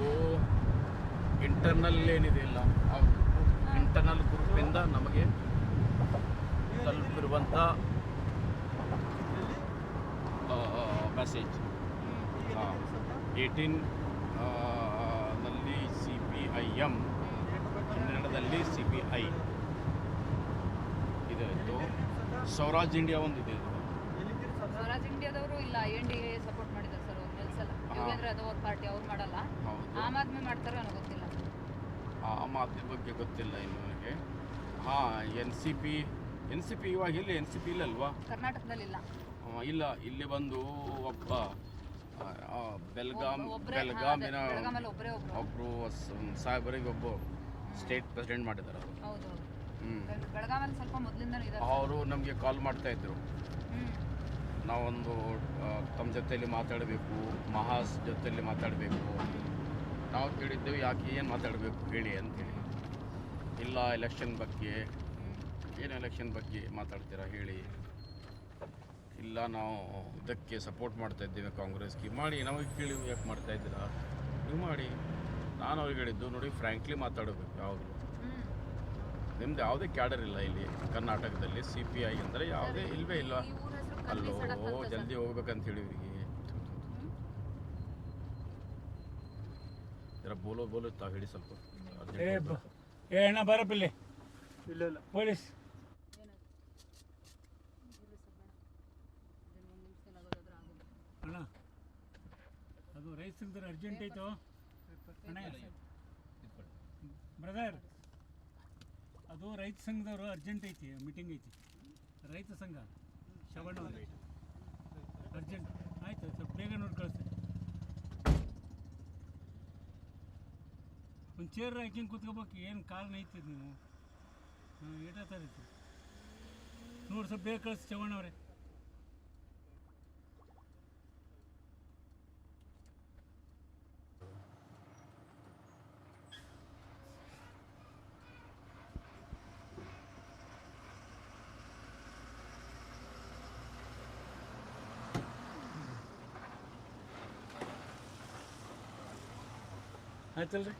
ಇಂಟರ್ನಲ್ ಏನಿದೆ ಇಲ್ಲ ಹೌದು ಇಂಟರ್ನಲ್ ಗ್ರೂಪಿಂದ ನಮಗೆ ತಲುಪಿರುವಂಥ ಮೆಸೇಜ್ 18 ನಲ್ಲಿ CPIM 12ರಲ್ಲಿ CPI ಇದೆ ಇತ್ತು. ಸ್ವರಾಜ್ ಇಂಡಿಯಾ ಒಂದಿದೆ ಇದು. ಸ್ವರಾಜ್ ಇಂಡಿಯಾದವರು ಇಲ್ಲ NDA ಸಪೋರ್ಟ್ ಮಾಡಿದ್ದಾರೆ ಸರ್ ಒಂದು ಕೆಲಸ ಎಲ್ಲ ಯೋಗೇಂದ್ರ ಯಾದವ್ ಅವ್ರ ಪಾರ್ಟಿ ಅವ್ರು ಮಾಡಲ್ಲ, ಹೌದು ಆಮ್ ಆದ್ಮಿ ಮಾಡ್ತಾರೆ ಅನ್ನೋ ಗೊತ್ತಿಲ್ಲ. ಆಮ್ ಆದ್ಮಿ ಬಗ್ಗೆ ಗೊತ್ತಿಲ್ಲ ಇನ್ನು ನನಗೆ. ಎನ್ ಸಿ ಪಿ ಇವಾಗ ಇಲ್ಲಿ NCP ಇಲ್ಲಲ್ವಾ? ಕರ್ನಾಟಕದಲ್ಲಿ ಇಲ್ಲ. ಇಲ್ಲ, ಇಲ್ಲಿ ಬಂದು ಒಬ್ಬ ಬೆಳಗಾಮಿನ ಬೆಳಗಾಮಲ್ಲಿ ಒಬ್ಬರು ಒಬ್ಬರು ಸಾಹೇಬರಿಗೆ ಒಬ್ಬ ಸ್ಟೇಟ್ ಪ್ರೆಸಿಡೆಂಟ್ ಮಾಡಿದ್ದಾರೆ ಅವರು. ಹೌದು ಬೆಳಗಾಮಲ್ಲಿ ಸ್ವಲ್ಪ ಮೊದಲಿಂದನೂ ಇದ್ದಾರೆ. ಅವರು ನಮಗೆ ಕಾಲ್ ಮಾಡ್ತಾ ಇದ್ರು, ನಾವೊಂದು ತಮ್ಮ ಜೊತೆಯಲ್ಲಿ ಮಾತಾಡಬೇಕು, ಮಹಾಸ್ ಜೊತೆಯಲ್ಲಿ ಮಾತಾಡಬೇಕು. ನಾವು ಕೇಳಿದ್ದೆವು ಯಾಕೆ ಏನು ಮಾತಾಡಬೇಕು ಹೇಳಿ ಅಂತೇಳಿ. ಇಲ್ಲ ಎಲೆಕ್ಷನ್ ಬಗ್ಗೆ, ಏನು ಎಲೆಕ್ಷನ್ ಬಗ್ಗೆ ಮಾತಾಡ್ತೀರಾ ಹೇಳಿ. ಇಲ್ಲ ನಾವು ಇದಕ್ಕೆ ಸಪೋರ್ಟ್ ಮಾಡ್ತಾ ಇದ್ದೇವೆ ಕಾಂಗ್ರೆಸ್ಗೆ, ಮಾಡಿ ನಮಗೆ ಕೇಳಿ ಯಾಕೆ ಮಾಡ್ತಾ ಇದ್ದೀರಾ ನೀವು ಮಾಡಿ. ನಾನು ಅವ್ರಿಗೆ ಹೇಳಿದ್ದು ನೋಡಿ ಫ್ರ್ಯಾಂಕ್ಲಿ ಮಾತಾಡಬೇಕು, ಯಾವಾಗಲೂ ನಿಮ್ದು ಯಾವುದೇ ಕ್ಯಾಡರ್ ಇಲ್ಲ ಇಲ್ಲಿ ಕರ್ನಾಟಕದಲ್ಲಿ. CPI ಅಂದರೆ ಯಾವುದೇ ಇಲ್ಲವೇ ಇಲ್ಲ. ಅಲ್ಲೋ ಜಲ್ದಿ ಹೋಗ್ಬೇಕಂತ ಹೇಳಿ ಇವರಿಗೆ ಜರ ಬೋಲೋ ತಾವು ಹೇಳಿ ಸ್ವಲ್ಪ. ಏ ಅಣ್ಣ ಬರಪ್ಪಿಲ್ಲಿ ಇಲ್ಲ ಇಲ್ಲ ಪೊಲೀಸ್ ಅಣ್ಣ, ಅದು ರೈತ ಸಂಘದ ಅರ್ಜೆಂಟ್ ಐತೋ ಅಣ್ಣ ಬ್ರದರ್, ಅದು ರೈತ ಸಂಘದವರು ಅರ್ಜೆಂಟ್ ಐತಿ, ಮೀಟಿಂಗ್ ಐತಿ. ರೈತ ಸಂಘ ಶವಣ್ಣ ಅರ್ಜೆಂಟ್ ಆಯ್ತು, ಸ್ವಲ್ಪ ಬೇಗ ನೋಡಿ ಕಳಿಸ್ತೀನಿ. ಒಂದು ಚೇರ್ ಹಾಕಿಂಗ್ ಕೂತ್ಕೋಬೇಕು, ಏನು ಕಾರಣ ಐತಿ ನೀವು ಏಟಾತಾರೈತಿ ನೋಡಿ, ಸ್ವಲ್ಪ ಬೇಗ ಕಳಿಸಿ ಚವಣ್ಣವ್ರೆ. ಆಯ್ತಲ್ರಿ?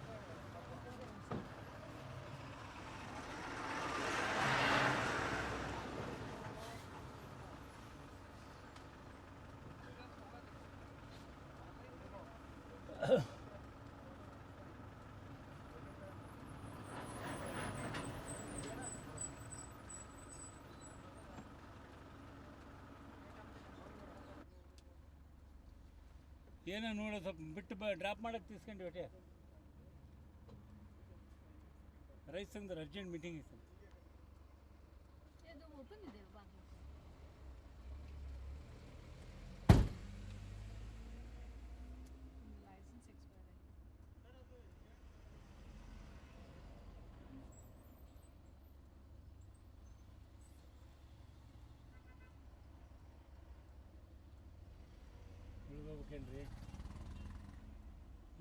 ಏನೋ ನೋಡ ಸ್ವಲ್ಪ ಬಿಟ್ಟು ಡ್ರಾಪ್ ಮಾಡಕ್ಕೆ ತಿಸ್ಕೊಂಡು ಹೊಟ್ಟೆ. ರೈತ ಸಂಘದ ಅರ್ಜೆಂಟ್ ಮೀಟಿಂಗ್ ಇತ್ತು. ಅದು ಓಪನ್ ಇದೆ ಬಾಗಿಲು. ಲೈಸೆನ್ಸ್ ಎಕ್ಸ್ಪೈರ್ ಆಗಿದೆ. ಉಳ್ಕೋಬೇಕೇನ್ರಿ?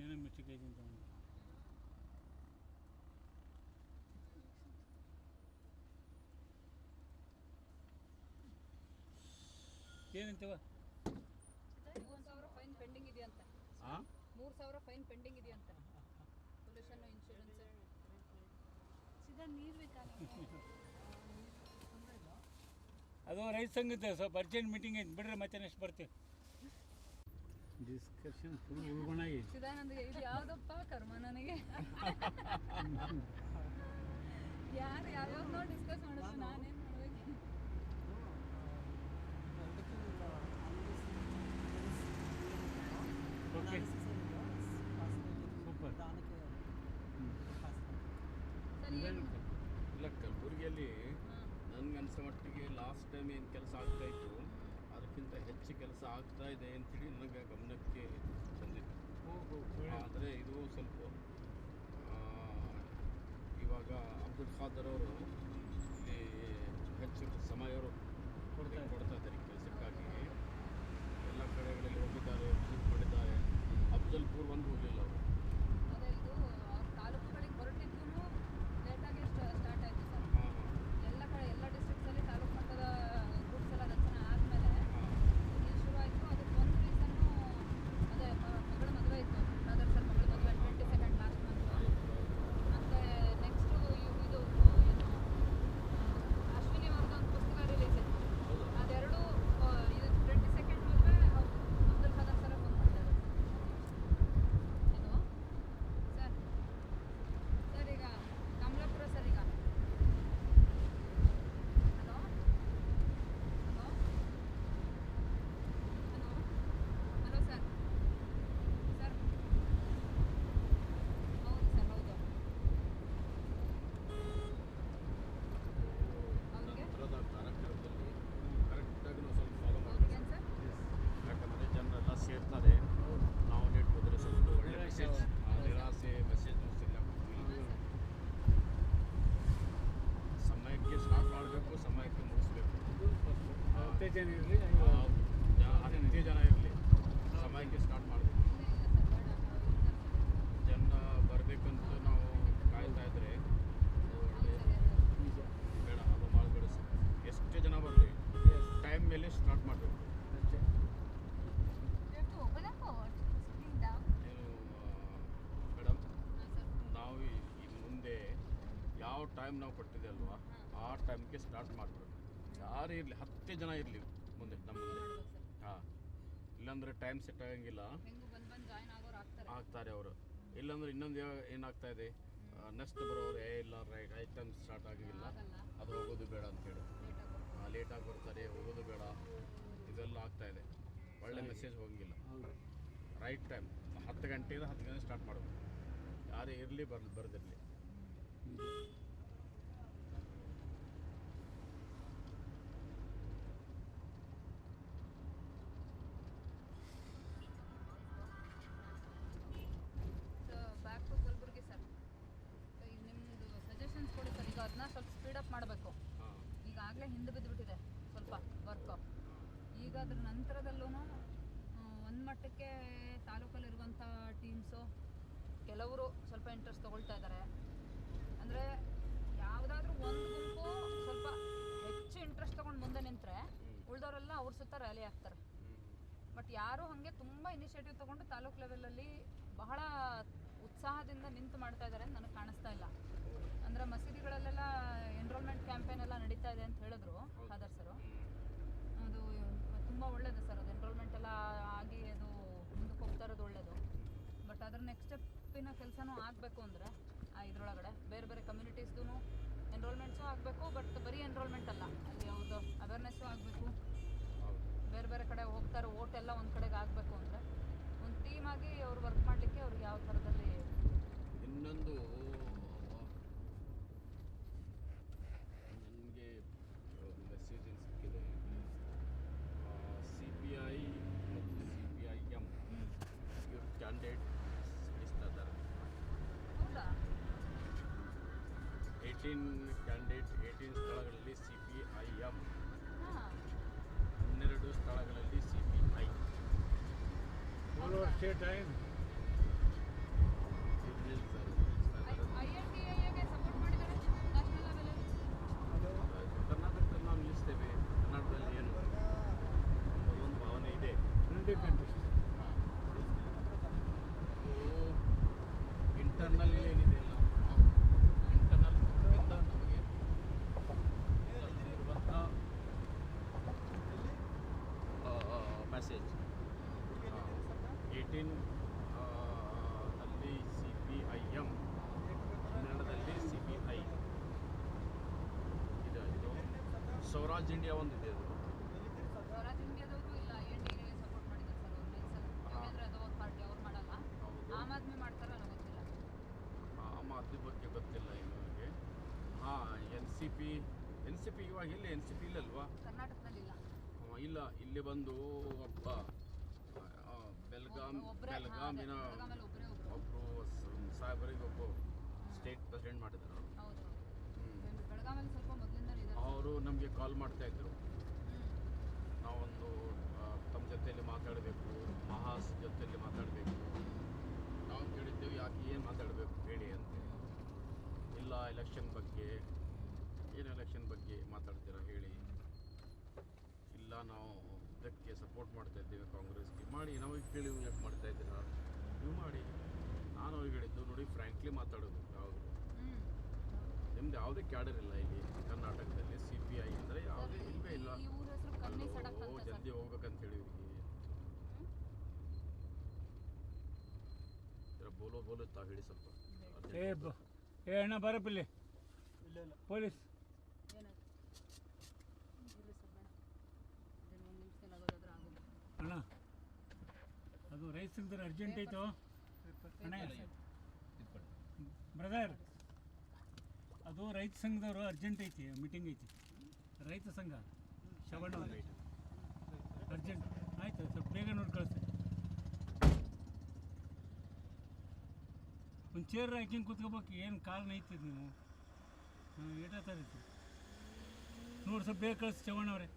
ಏನೋ ಮಿಸ್ಟೇಕ್ ಐತಿ ಅಂತ ಏನಂತೀವ? 3,000 ಫೈನ್ ಪೆಂಡಿಂಗ್ ಇದೆಯಂತೆ. 3,000 ಫೈನ್ ಪೆಂಡಿಂಗ್ ಇದೆಯಂತೆ. ಪೊಲ್ಯೂಷನ್ ಇನ್ಶೂರೆನ್ಸ್ ಸೀದಾ ನೀರು ಬೇಕಾ ನಿಮಗೆ? ಅದು ರೈತ ಸಂಘದ ಸ್ವಲ್ಪ ಅರ್ಜೆಂಟ್ ಮೀಟಿಂಗ್ ಐತಿ, ಬಿಡ್ರಿ ಮತ್ತೆ ನೆಕ್ಸ್ಟ್ ಬರ್ತೀವಿ. ಡಿಸ್ಕಷನ್ ಫುಲ್ ಉಳ್ಕೊಂಡಾಗಿ ಚಿದಾನಂದಿಗೆ ಇದು ಯಾವುದಪ್ಪ ಕರ್ಮ ನನಗೆ. ಯಾರು ಯಾವ್ಯಾವ ನೋಡಿ ಡಿಸ್ಕಸ್ ಮಾಡೋದು, ನಾನೇನು ಮಾಡಬೇಕು? Okay super. ಸರ್ ಏನು ಇಲ್ಲ, ಕಲಬುರಗಿಯಲ್ಲಿ ನನಗೆ ಅನಿಸೋ ಮಟ್ಟಿಗೆ ಲಾಸ್ಟ್ ಟೈಮ್ ಏನು ಕೆಲಸ ಆಗ್ತಾ ಇತ್ತು ಅದಕ್ಕಿಂತ ಹೆಚ್ಚು ಕೆಲಸ ಆಗ್ತಾ ಇದೆ ಅಂತೇಳಿ ನನಗೆ ಗಮನಕ್ಕೆ ಬಂದಿತ್ತು. ಆದರೆ ಇದು ಸ್ವಲ್ಪ ಇವಾಗ ಅಬ್ದುಲ್ ಖಾದರ್ ಅವರು ಇಲ್ಲಿ ಹೆಚ್ಚು ಸಮಯ ಕೊಡ್ತಾ ಇದ್ದಾರೆ ಕೆಲಸಕ್ಕಾಗಿ. ಎಲ್ಲ ಕಡೆಗಳಲ್ಲಿ ಹೋಗಿದ್ದಾರೆ, ವಿಸಿಟ್ ಮಾಡಿದ್ದಾರೆ. ಅಫ್ಜಲ್ಪುರ್ ಒಂದು ಹೋಗಲಿಲ್ಲ ಅವರು. ಅದೇ ಇದು ಅವ್ರ ತಾಲೂಕುಗಳಿಗೆ ಹೊರಟಿದ್ದು ಲೇಟಾಗಿ ಸ್ಟಾರ್ಟ್ ಆಯಿತು ಸರ್. ಎಲ್ಲ ಕಡೆ ಎಲ್ಲ ಡಿಸ್ಟ್ರಿಕ್ಟಲ್ಲಿ ತಾಲೂಕು ಮಟ್ಟದ ಗ್ರೂಪ್ಸ್ ಎಲ್ಲ ರಚನೆ ಆದಮೇಲೆ ಇಲ್ಲಿ ಶುರುವಾಯಿತು. ಅದಕ್ಕೆ ಒಂದು ರೀಸನ್ನು ಅದೇ ಮಗಳ ಮದುವೆ ಇತ್ತು, ಬ್ರದರ್ ಸರ್ ಮಗಳ ಮದುವೆ 22nd ಲಾಸ್ಟ್ ಮಂತು. ಮತ್ತು ಜನ ಇರಲಿ, ಹತ್ತು ಜನ ಇರಲಿ, ಸಮಯಕ್ಕೆ ಸ್ಟಾರ್ಟ್ ಮಾಡಬೇಕು. ಜನ ಬರಬೇಕಂತ ನಾವು ಕಾಯ್ತಾ ಇದ್ರೆ ಒಳ್ಳೆ ಬೇಡ, ಅದು ಮಾಡಬೇಡ ಸರ್. ಎಷ್ಟೇ ಜನ ಬರಲಿ ಟೈಮ್ ಮೇಲೆ ಸ್ಟಾರ್ಟ್ ಮಾಡಬೇಕು. You have to open up or what? Sitting down? ಏನು ಮೇಡಮ್, ನಾವು ಇನ್ನು ಮುಂದೆ ಯಾವ ಟೈಮ್ ನಾವು ಕೊಟ್ಟಿದೆ ಅಲ್ವಾ ಆ ಟೈಮ್ಗೆ ಸ್ಟಾರ್ಟ್ ಮಾಡಬೇಕು. ಯಾರೇ ಇರಲಿ, 10 ಜನ ಇರಲಿ ಮುಂದೆ ನಮ್ಮ ಮುಂದೆ. ಹಾಂ, ಇಲ್ಲಾಂದರೆ ಟೈಮ್ ಸೆಟ್ ಆಗಂಗಿಲ್ಲ, ಹೆಂಗು ಬಂದು ಜಾಯ್ನ್ ಆಗೋರು ಆಗ್ತಾರೆ. ಆಗ್ತಾರೆ ಅವರು. ಇಲ್ಲಾಂದ್ರೆ ಇನ್ನೊಂದು ಏನಾಗ್ತಾ ಇದೆ, ನೆಕ್ಸ್ಟ್ ಬರೋರು ಇಲ್ಲ ರೈಟ್ ಟೈಮ್ ಸ್ಟಾರ್ಟ್ ಆಗಂಗಿಲ್ಲ, ಆಗಲ್ಲ, ಅದು ಹೋಗೋದು ಬೇಡ ಅಂತೇಳಿ ಲೇಟಾಗಿ ಲೇಟಾಗಿ ಬರ್ತಾರೆ, ಹೋಗೋದು ಬೇಡ, ಇದೆಲ್ಲ ಆಗ್ತಾ ಇದೆ. ಒಳ್ಳೆ ಮೆಸೇಜ್ ಹೋಗಂಗಿಲ್ಲ. ಹೌದು. ರೈಟ್ ಟೈಮ್ 10 ಗಂಟೆಯಿಂದ 10 ಗಂಟೆ ಸ್ಟಾರ್ಟ್ ಮಾಡಬೇಕು. ಯಾರೇ ಇರಲಿ ಬರೆದಿರಲಿ. Back to Kalaburagi sir. ಈಗ ನಿಮ್ಮದು ಸಜೆಷನ್ಸ್ ಕೊಡಿ ಸರ್. ಈಗ ಅದನ್ನ ಸ್ವಲ್ಪ ಸ್ಪೀಡಪ್ ಮಾಡಬೇಕು. ಹಾಂ, ಈಗಾಗಲೇ ಹಿಂದೆ ಬಿದ್ದುಬಿಟ್ಟಿದೆ ಸ್ವಲ್ಪ ವರ್ಕು. ಈಗ ಅದ್ರ ನಂತರದಲ್ಲೂ ಒಂದು ಮಟ್ಟಕ್ಕೆ ತಾಲೂಕಲ್ಲಿರುವಂಥ ಟೀಮ್ಸು ಕೆಲವರು ಸ್ವಲ್ಪ ಇಂಟ್ರೆಸ್ಟ್ ತೊಗೊಳ್ತಾ ಇದ್ದಾರೆ. ಅಂದರೆ ಯಾವುದಾದ್ರೂ ಒಂದು ಗುಂಪು ಸ್ವಲ್ಪ ಹೆಚ್ಚು ಇಂಟ್ರೆಸ್ಟ್ ತೊಗೊಂಡು ಮುಂದೆ ನಿಂತರೆ ಉಳಿದವರೆಲ್ಲ ಅವ್ರ ಸುತ್ತ ರ್ಯಾಲಿ ಆಗ್ತಾರೆ. ಬಟ್ ಯಾರು ಹಾಗೆ ತುಂಬ ಇನಿಷಿಯೇಟಿವ್ ತೊಗೊಂಡು ತಾಲೂಕು ಲೆವೆಲಲ್ಲಿ ಬಹಳ ಉತ್ಸಾಹದಿಂದ ನಿಂತು ಮಾಡ್ತಾ ಇದ್ದಾರೆ ಅಂತ ನನಗೆ ಕಾಣಿಸ್ತಾ ಇಲ್ಲ. ಅಂದರೆ ಮಸೀದಿಗಳಲ್ಲೆಲ್ಲ ಎನ್ರೋಲ್ಮೆಂಟ್ ಕ್ಯಾಂಪೇನ್ ಎಲ್ಲ ನಡೀತಾ ಇದೆ ಅಂತ ಹೇಳಿದ್ರು ಖಾದರ್ ಸರು. ಅದು ತುಂಬ ಒಳ್ಳೆಯದು ಸರ್. ಅದು ಎನ್ರೋಲ್ಮೆಂಟ್ ಎಲ್ಲ ಆಗಿ ಅದು ಮುಂದಕ್ಕೆ ಹೋಗ್ತಾ ಇರೋದು ಒಳ್ಳೆಯದು. ಬಟ್ ಅದ್ರ ನೆಕ್ಸ್ಟ್ ಸ್ಟೆಪ್ಪಿನ ಕೆಲಸನೂ ಆಗಬೇಕು ಅಂದರೆ ಇದರೊಳಗಡೆ ಬೇರೆ ಬೇರೆ ಕಮ್ಯುನಿಟೀಸ್ದು ಎನ್ರೋಲ್ಮೆಂಟ್ಸು ಆಗಬೇಕು. ಬಟ್ ಬರೀ ಎನ್ರೋಲ್ಮೆಂಟ್ ಅಲ್ಲ, ಅಲ್ಲಿ ಅವ್ರದ್ದು ಅವೇರ್ನೆಸ್ಸು ಆಗಬೇಕು. ಬೇರೆ ಬೇರೆ ಕಡೆ ಹೋಗ್ತಾರೆ, ಓಟ್ ಎಲ್ಲ ಒಂದು ಕಡೆಗೆ ಆಗಬೇಕು ಅಂದರೆ ಒಂದು ಟೀಮಾಗಿ ಅವ್ರು ವರ್ಕ್ ಮಾಡಲಿಕ್ಕೆ ಅವ್ರಿಗೆ ಯಾವ ಥರದಲ್ಲಿ ಇನ್ನೊಂದು ನನಗೆ ಮೆಸೇಜ್ ಸಿಕ್ಕಿದೆ. CPI ಮತ್ತು CPIM ಇವ್ರ ಕ್ಯಾಂಡಿಡೇಟ್ ಇಳಿಸ್ತಾ ಇದ್ದಾರೆ. ಹೌದಾ? 18 ಕ್ಯಾಂಡಿಡೇಟ್ 18 ಸ್ಥಳಗಳಲ್ಲಿ CPIM, ಹಾಂ, 12 ಸ್ಥಳಗಳಲ್ಲಿ CPI. ಟೈಮ್ INDAಗೆ ಸಪೋರ್ಟ್ ಮಾಡಿದ್ದಾರೆ ನ್ಯಾಷನಲ್ ಲೆವೆಲಲ್ಲಿ. ಕರ್ನಾಟಕದಲ್ಲಿ ನಾವು ನಿಲ್ಲಿಸ್ತೇವೆ. ಕರ್ನಾಟಕದಲ್ಲಿ ಏನು ಒಂದು ಭಾವನೆ ಇದೆ. ಇಂಟರ್ನಲ್ ಏನಿದೆ ಅಲ್ಲ, ಇಂಟರ್ನಲ್ ಇಂದ ನಮಗೆ ಇರುವಂಥ ಮೆಸೇಜ್ 18 ಅಲ್ಲಿ CPIM, 12ರಲ್ಲಿ CPI ಇದು ಸ್ವರಾಜ್ ಇಂಡಿಯಾ ಒಂದಿದೆ. ಅದು ಸ್ವರಾಜ್ ಇಂಡಿಯಾದವರು ಇಲ್ಲ INDAಗೆ ಸಪೋರ್ಟ್ ಮಾಡಿದ್ದಾರೆ ಸರ್ ಅವ್ರು ನೈಸಲ್ಲಿ. ಯಾಕೆಂದರೆ ಅದು ಅವ್ರ ಪಾರ್ಟಿ ಅವ್ರು ಮಾಡಲ್ಲ. ಆಮ್ ಆದ್ಮಿ ಮಾಡ್ತಾರೆ ನನಗೆ ಗೊತ್ತಿಲ್ಲ. ಆಮ್ ಆದ್ಮಿ ಬಗ್ಗೆ ಗೊತ್ತಿಲ್ಲ ಇನ್ನು ನನಗೆ. ಹಾಂ, NCP ಇವಾಗ ಇಲ್ಲಿ NCP ಇಲ್ಲಲ್ವಾ? ಕರ್ನಾಟಕದಲ್ಲಿ ಇಲ್ಲ. ಇಲ್ಲ, ಇಲ್ಲಿ ಬಂದು ಒಬ್ಬ ಬೆಳಗಾಮಿನ ಬೆಳಗಾಮಲ್ಲಿ ಒಬ್ಬರೇ ಒಬ್ಬರು. ಒಬ್ಬರು ಸಾಹೇಬರಿಗೆ ಒಬ್ಬ ಸ್ಟೇಟ್ ಪ್ರೆಸಿಡೆಂಟ್ ಮಾಡಿದ್ರು. ಹೌದು, ಬೆಳಗಾಮಲ್ಲಿ ಸ್ವಲ್ಪ ಮೊದಲಿಂದ ಇದೆ. ಅವರು ನಮಗೆ ಕಾಲ್ ಮಾಡ್ತಾ ಇದ್ರು. ನಾವೊಂದು ತಮ್ಮ ಜೊತೆಯಲ್ಲಿ ಮಾತಾಡಬೇಕು, ಮಹಾಸ್ ಜೊತೆಯಲ್ಲಿ ಮಾತಾಡಬೇಕು. ನಾವು ಕೇಳಿದ್ದೇವೆ, ಯಾಕೆ ಏನು ಮಾತಾಡಬೇಕು ಹೇಳಿ ಅಂತ. ಇಲ್ಲ, ಎಲೆಕ್ಷನ್ ಬಗ್ಗೆ. ಏನು ಎಲೆಕ್ಷನ್ ಬಗ್ಗೆ ಮಾತಾಡ್ತೀರಾ ಹೇಳಿ. ಇಲ್ಲ, ನಾವು ಇದಕ್ಕೆ ಸಪೋರ್ಟ್ ಮಾಡ್ತಾ ಇದ್ದೇವೆ ಕಾಂಗ್ರೆಸ್ಗೆ. ಮಾಡಿ, ನಾವು ಕೇಳಿ ಯಾಕೆ ಮಾಡ್ತಾ ಇದ್ದೀರಾ, ನೀವು ಮಾಡಿ. ನಾನು ಅವ್ರಿಗೆ ಹೇಳಿದ್ದು, ನೋಡಿ ಫ್ರ್ಯಾಂಕ್ಲಿ ಮಾತಾಡೋದು. ಯಾವುದು ನಿಮ್ದು ಯಾವುದೇ ಕ್ಯಾಡರ್ ಇಲ್ಲ ಇಲ್ಲಿ ಕರ್ನಾಟಕದಲ್ಲಿ. CPI ಅಂದರೆ ಯಾವುದೇ ಇಲ್ಲವೇ ಇಲ್ಲ. ಈ ಊರ ಹೆಸರು ಕನ್ನಿ ಸಡಕ್ ಅಂತ ಸರ್. ಜಲ್ದಿ ಹೋಗ್ಬೇಕಂತ ಹೇಳಿ ಇವರಿಗೆ ಬೋಲೋ ತಾವು ಹೇಳಿ ಸ್ವಲ್ಪ. ಅಣ್ಣ ಬರಪ್ಪಿಲ್ಲಿ ಇಲ್ಲ ಇಲ್ಲ ಪೊಲೀಸ್. ಏನಾಯ್ತು? ಇರ್ಲಿ ಸರ್, ಬೇಡ. ಇದನ್ನು ಒಂದು ನಿಮಿಷದಲ್ಲಿ ಆಗೋದಾದ್ರೆ ಆಗೋದು. ಅಣ್ಣ ಅದು ರೈತ ಸಂಘದವ್ರು ಅರ್ಜೆಂಟ್ ಆಯಿತು ಅಣ್ಣ. ಬ್ರದರ್, ಅದು ರೈತ ಸಂಘದವರು ಅರ್ಜೆಂಟ್ ಐತಿ, ಮೀಟಿಂಗ್ ಐತಿ. ರೈತ ಸಂಘ ಶವಣ್ಣ ಅರ್ಜೆಂಟ್. ಆಯ್ತು, ಸ್ವಲ್ಪ ಬೇಗ ನೋಡಿ ಕಳಿಸ್ತೀನಿ. ಒಂದು ಚೇರ್ ಹಾಕಿಂಗ್ ಕೂತ್ಕೋಬೇಕು. ಏನು ಕಾಲ್ ನೈತಿದ್ ನೀವು ಏಟ ತರೀತಿ ನೋಡಿ, ಸ್ವಲ್ಪ ಬೇಗ ಕಳಿಸಿ ಚವಣ್ಣ ಅವರೇ.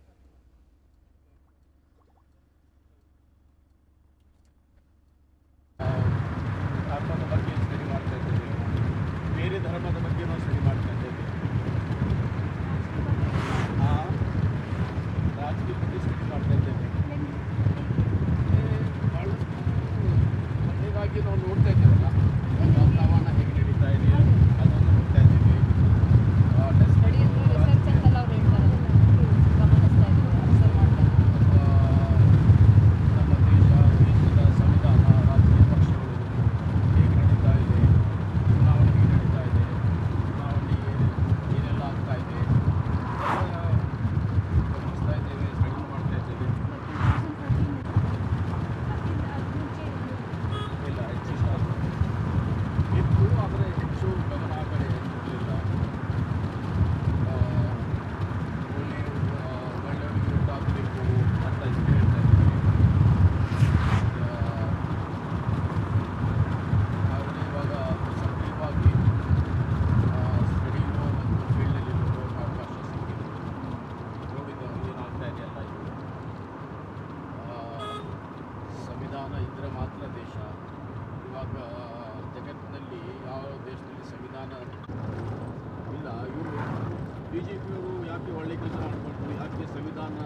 ಕೆಲಸ ಮಾಡಿಕೊಂಡು ಯಾಕೆ ಸಂವಿಧಾನ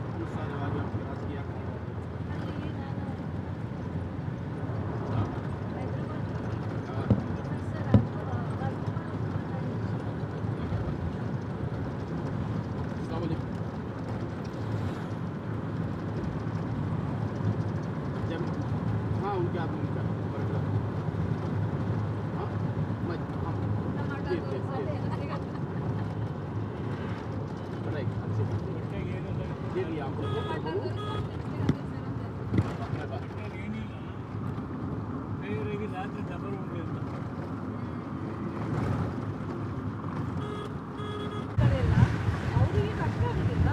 ಅನುಸಾರವಾಗಿ ಅವ್ರಿಗೆ ರಾಜಕೀಯ ಯಾಕೆ ಮಾಡಬಾರ್ದು? ಅಲ್ಲಿ ನಾನು ಹಾ? ಹೈದರಾಬಾದ್ ಹಾ. ಸರ್ ಅದು अस्सलाम वालेकुम। जब हाँ उनके आप उनका हाँ मैं हाँ जी जी जी राइट अच्छे ಒಟ್ಟಾಗಿ ಏನಿಲ್ಲ जी जी आप लोग अपने बात ಒಟ್ಟಾಗಿ ಏನಿಲ್ಲ ಬೇರೆಯವರಿಗೆ ರಾತ್ರಿ ಡಬಲ್ ಉಂಟು ಅಂತ ಕಡೆಯಲ್ಲ ಅವರಿಗೆ ಕಷ್ಟ ಆಗುದಿಲ್ಲ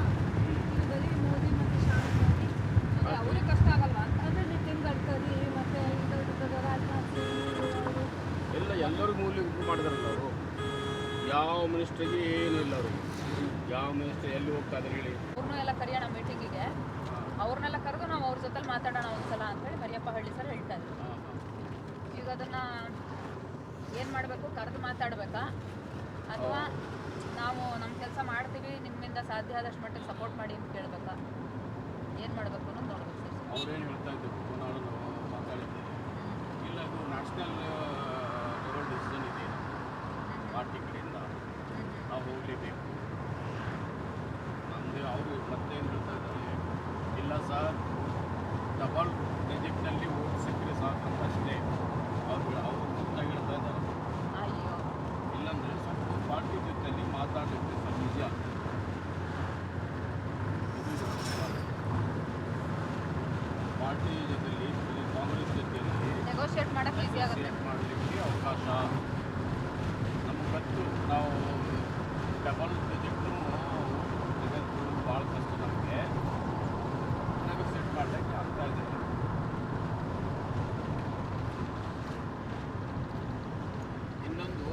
ಬರೀ ಮೋದಿ ಮತ್ತು ಶಾಂತಿ ಅದೇ ಅವ್ರಿಗೆ ಕಷ್ಟ ಆಗಲ್ವಾ ಅಂತ ಅದೇ ನಿತಿನ್ ಗಡ್ಕರಿ ಮತ್ತೆ ಇದು ರಾಜನಾಥ್ ಸಿಂಗ್ ಅವರು ಎಲ್ಲರೂ ಮೂಲೆ ಉಂಟು ಮಾಡಿದಾರಲ್ಲ ಅವರು ಯಾವ ಮಿನಿಸ್ಟ್ರಿಗೆ ಏನೂ ಇಲ್ಲ ಅವರಿಗೆ ಯಾವ ಮಿನಿಸ್ಟರ್ ಎಲ್ಲಿ ಹೋಗ್ತಾ ಇದ್ದಾರೆ ಹೇಳಿ ಅವ್ರನ್ನೂ ಎಲ್ಲ ಕರೆಯೋಣ ಮೀಟಿಂಗಿಗೆ ಅವ್ರನ್ನೆಲ್ಲ ಕರೆದು ನಾವು ಅವ್ರ ಜೊತೆಲಿ ಮಾತಾಡೋಣ ಒಂದ್ಸಲ ಅಂತೇಳಿ ಮರಿಯಪ್ಪ ಹಳ್ಳಿ ಸರ್ ಹೇಳ್ತಾ ಇದ್ರು ಹಾಂ ಹಾಂ ಈಗ ಅದನ್ನು ಏನು ಮಾಡಬೇಕು ಕರೆದು ಮಾತಾಡಬೇಕಾ ಅಥವಾ ನಾವು ನಮ್ಮ ಕೆಲಸ ಮಾಡ್ತೀವಿ ನಿಮ್ಮಿಂದ ಸಾಧ್ಯ ಆದಷ್ಟು ಮಟ್ಟಿಗೆ ಸಪೋರ್ಟ್ ಮಾಡಿ ಅಂತ ಕೇಳಬೇಕಾ ಏನು ಮಾಡಬೇಕು ಅನ್ನೋದು ನೋಡ್ಬೇಕು ಸರ್ ಅವ್ರೇನು ಹೇಳ್ತಾ ಇದ್ರು ನಾನು ಮಾತಾಡಿದ್ದೆ ಇಲ್ಲ ಅದು ನ್ಯಾಷನಲ್ ಲೆವೆಲ್ ಡಿಸಿಷನ್ ಇದೆ ಪಾರ್ಟಿ ಕಡೆಯಿಂದ ನಾವು ಹೋಗಲೇಬೇಕು ಅಂದರೆ ಅವರು ಮತ್ತೇನು ಹೇಳ್ತಾ ಇದ್ದಾರೆ ಇಲ್ಲ ಸರ್ ಡಬಲ್ ರಿಜಿಕ್ಟ್ನಲ್ಲಿ ಓಟ್ ಸಿಕ್ಕರೆ ಸಾಕಂತ ಅಷ್ಟೇ ಅವರು ಮುಂದಾಗಿ ಹೇಳ್ತಾ ಇದ್ದಾರೆ ಅಯ್ಯೋ ಇಲ್ಲಾಂದರೆ ಸ್ವಲ್ಪ ಪಾರ್ಟಿ ಜೊತೆಯಲ್ಲಿ ಮಾತಾಡಲಿಕ್ಕೆ ಸ್ವಲ್ಪ ನಿಜ ಪಾರ್ಟಿ ಜೊತೆಯಲ್ಲಿ ಕಾಂಗ್ರೆಸ್ ಜೊತೆಯಲ್ಲಿ ನೆಗೋಷಿಯೇಟ್ ಮಾಡೋಕ್ಕೆ ಈಸಿ ಆಗುತ್ತೆ ನೆಗೋಷಿಯೇಟ್ ಮಾಡಲಿಕ್ಕೆ ಅವಕಾಶ ನಮ್ಗೆ ಗೊತ್ತು ನಾವು ಡಬಲ್ ರಿಜೆಕ್ಟು ತೆಗೆದು ಭಾಳ ಕಷ್ಟ ನಮಗೆ ನೆಗೋಷಿಯೇಟ್ ಮಾಡಲಿಕ್ಕೆ ಆಗ್ತಾ ಇದೆ ಇನ್ನೊಂದು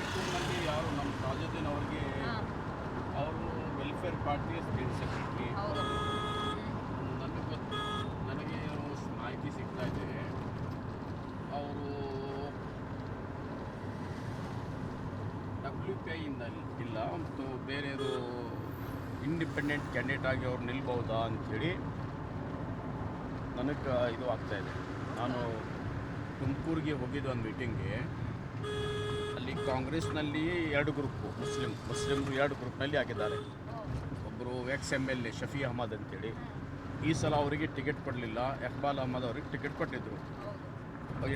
ಕುಟುಂಬದಲ್ಲಿ ಯಾರು ನಮ್ಮ ತಾಜುದ್ದೀನ್ ಅವ್ರಿಗೆ ಹಾಂ ಅವರು ವೆಲ್ಫೇರ್ ಪಾರ್ಟಿಯ ಸ್ಟೇಟ್ ಸೆಕ್ರೆಟರಿ ಹೌದು ನನಗೆ ಗೊತ್ತು ನನಗೆ ಮಾಹಿತಿ ಸಿಗ್ತಾ ಇದೆ ಅವರು WPI-ಯಿಂದ ಇಲ್ಲ ಮತ್ತು ಬೇರೆದು ಇಂಡಿಪೆಂಡೆಂಟ್ ಕ್ಯಾಂಡಿಡೇಟ್ ಆಗಿ ಅವ್ರು ನಿಲ್ಬಹುದಾ ಅಂಥೇಳಿ ನನಗೆ ಇದು ಆಗ್ತಾಯಿದೆ ನಾನು ತುಮಕೂರಿಗೆ ಹೋಗಿದ್ದು ಒಂದು ಮೀಟಿಂಗ್ಗೆ ಅಲ್ಲಿ ಕಾಂಗ್ರೆಸ್ನಲ್ಲಿ ಎರಡು ಗ್ರೂಪು ಮುಸ್ಲಿಮ್ರು ಎರಡು ಗ್ರೂಪ್ನಲ್ಲಿ ಹಾಕಿದ್ದಾರೆ ಒಬ್ಬರು XMLA ಶಫಿ ಅಹಮದ್ ಅಂತೇಳಿ ಈ ಸಲ ಅವರಿಗೆ ಟಿಕೆಟ್ ಕೊಡಲಿಲ್ಲ ಇಕ್ಬಾಲ್ ಅಹಮದ್ ಅವ್ರಿಗೆ ಟಿಕೆಟ್ ಕೊಟ್ಟಿದ್ದರು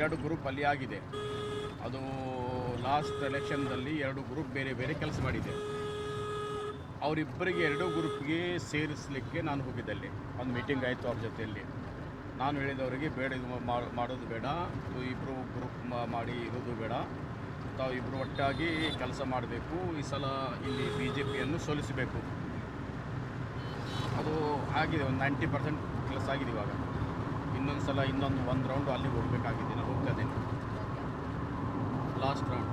ಎರಡು ಗ್ರೂಪ್ ಅಲ್ಲಿ ಆಗಿದೆ ಅದು ಲಾಸ್ಟ್ ಎಲೆಕ್ಷನ್ದಲ್ಲಿ ಎರಡು ಗ್ರೂಪ್ ಬೇರೆ ಬೇರೆ ಕೆಲಸ ಮಾಡಿದೆ ಅವರಿಬ್ಬರಿಗೆ ಎರಡೂ ಗ್ರೂಪ್ಗೆ ಸೇರಿಸಲಿಕ್ಕೆ ನಾನು ಹೋಗಿದ್ದಲ್ಲಿ ಒಂದು ಮೀಟಿಂಗ್ ಆಯಿತು ಅವ್ರ ಜೊತೆಯಲ್ಲಿ ನಾನು ಹೇಳಿದವರಿಗೆ ಬೇಡ ಇದು ಮಾಡೋದು ಬೇಡ ಇಬ್ಬರು ಗ್ರೂಪ್ ಮಾಡಿ ಇರೋದು ಬೇಡ ತಾವು ಇಬ್ಬರು ಒಟ್ಟಾಗಿ ಕೆಲಸ ಮಾಡಬೇಕು ಈ ಸಲ ಇಲ್ಲಿ BJPಯನ್ನು ಸೋಲಿಸಬೇಕು ಅದು ಆಗಿದೆ ಒಂದು 90% ಕೆಲಸ ಆಗಿದೆ ಇವಾಗ ಇನ್ನೊಂದು ಸಲ ಒಂದು ರೌಂಡು ಅಲ್ಲಿಗೆ ಹೋಗಬೇಕಾಗಿದೆ ನಾನು ಹೋಗ್ತಾ ಇದ್ದೀನಿ ಲಾಸ್ಟ್ ರೌಂಡ್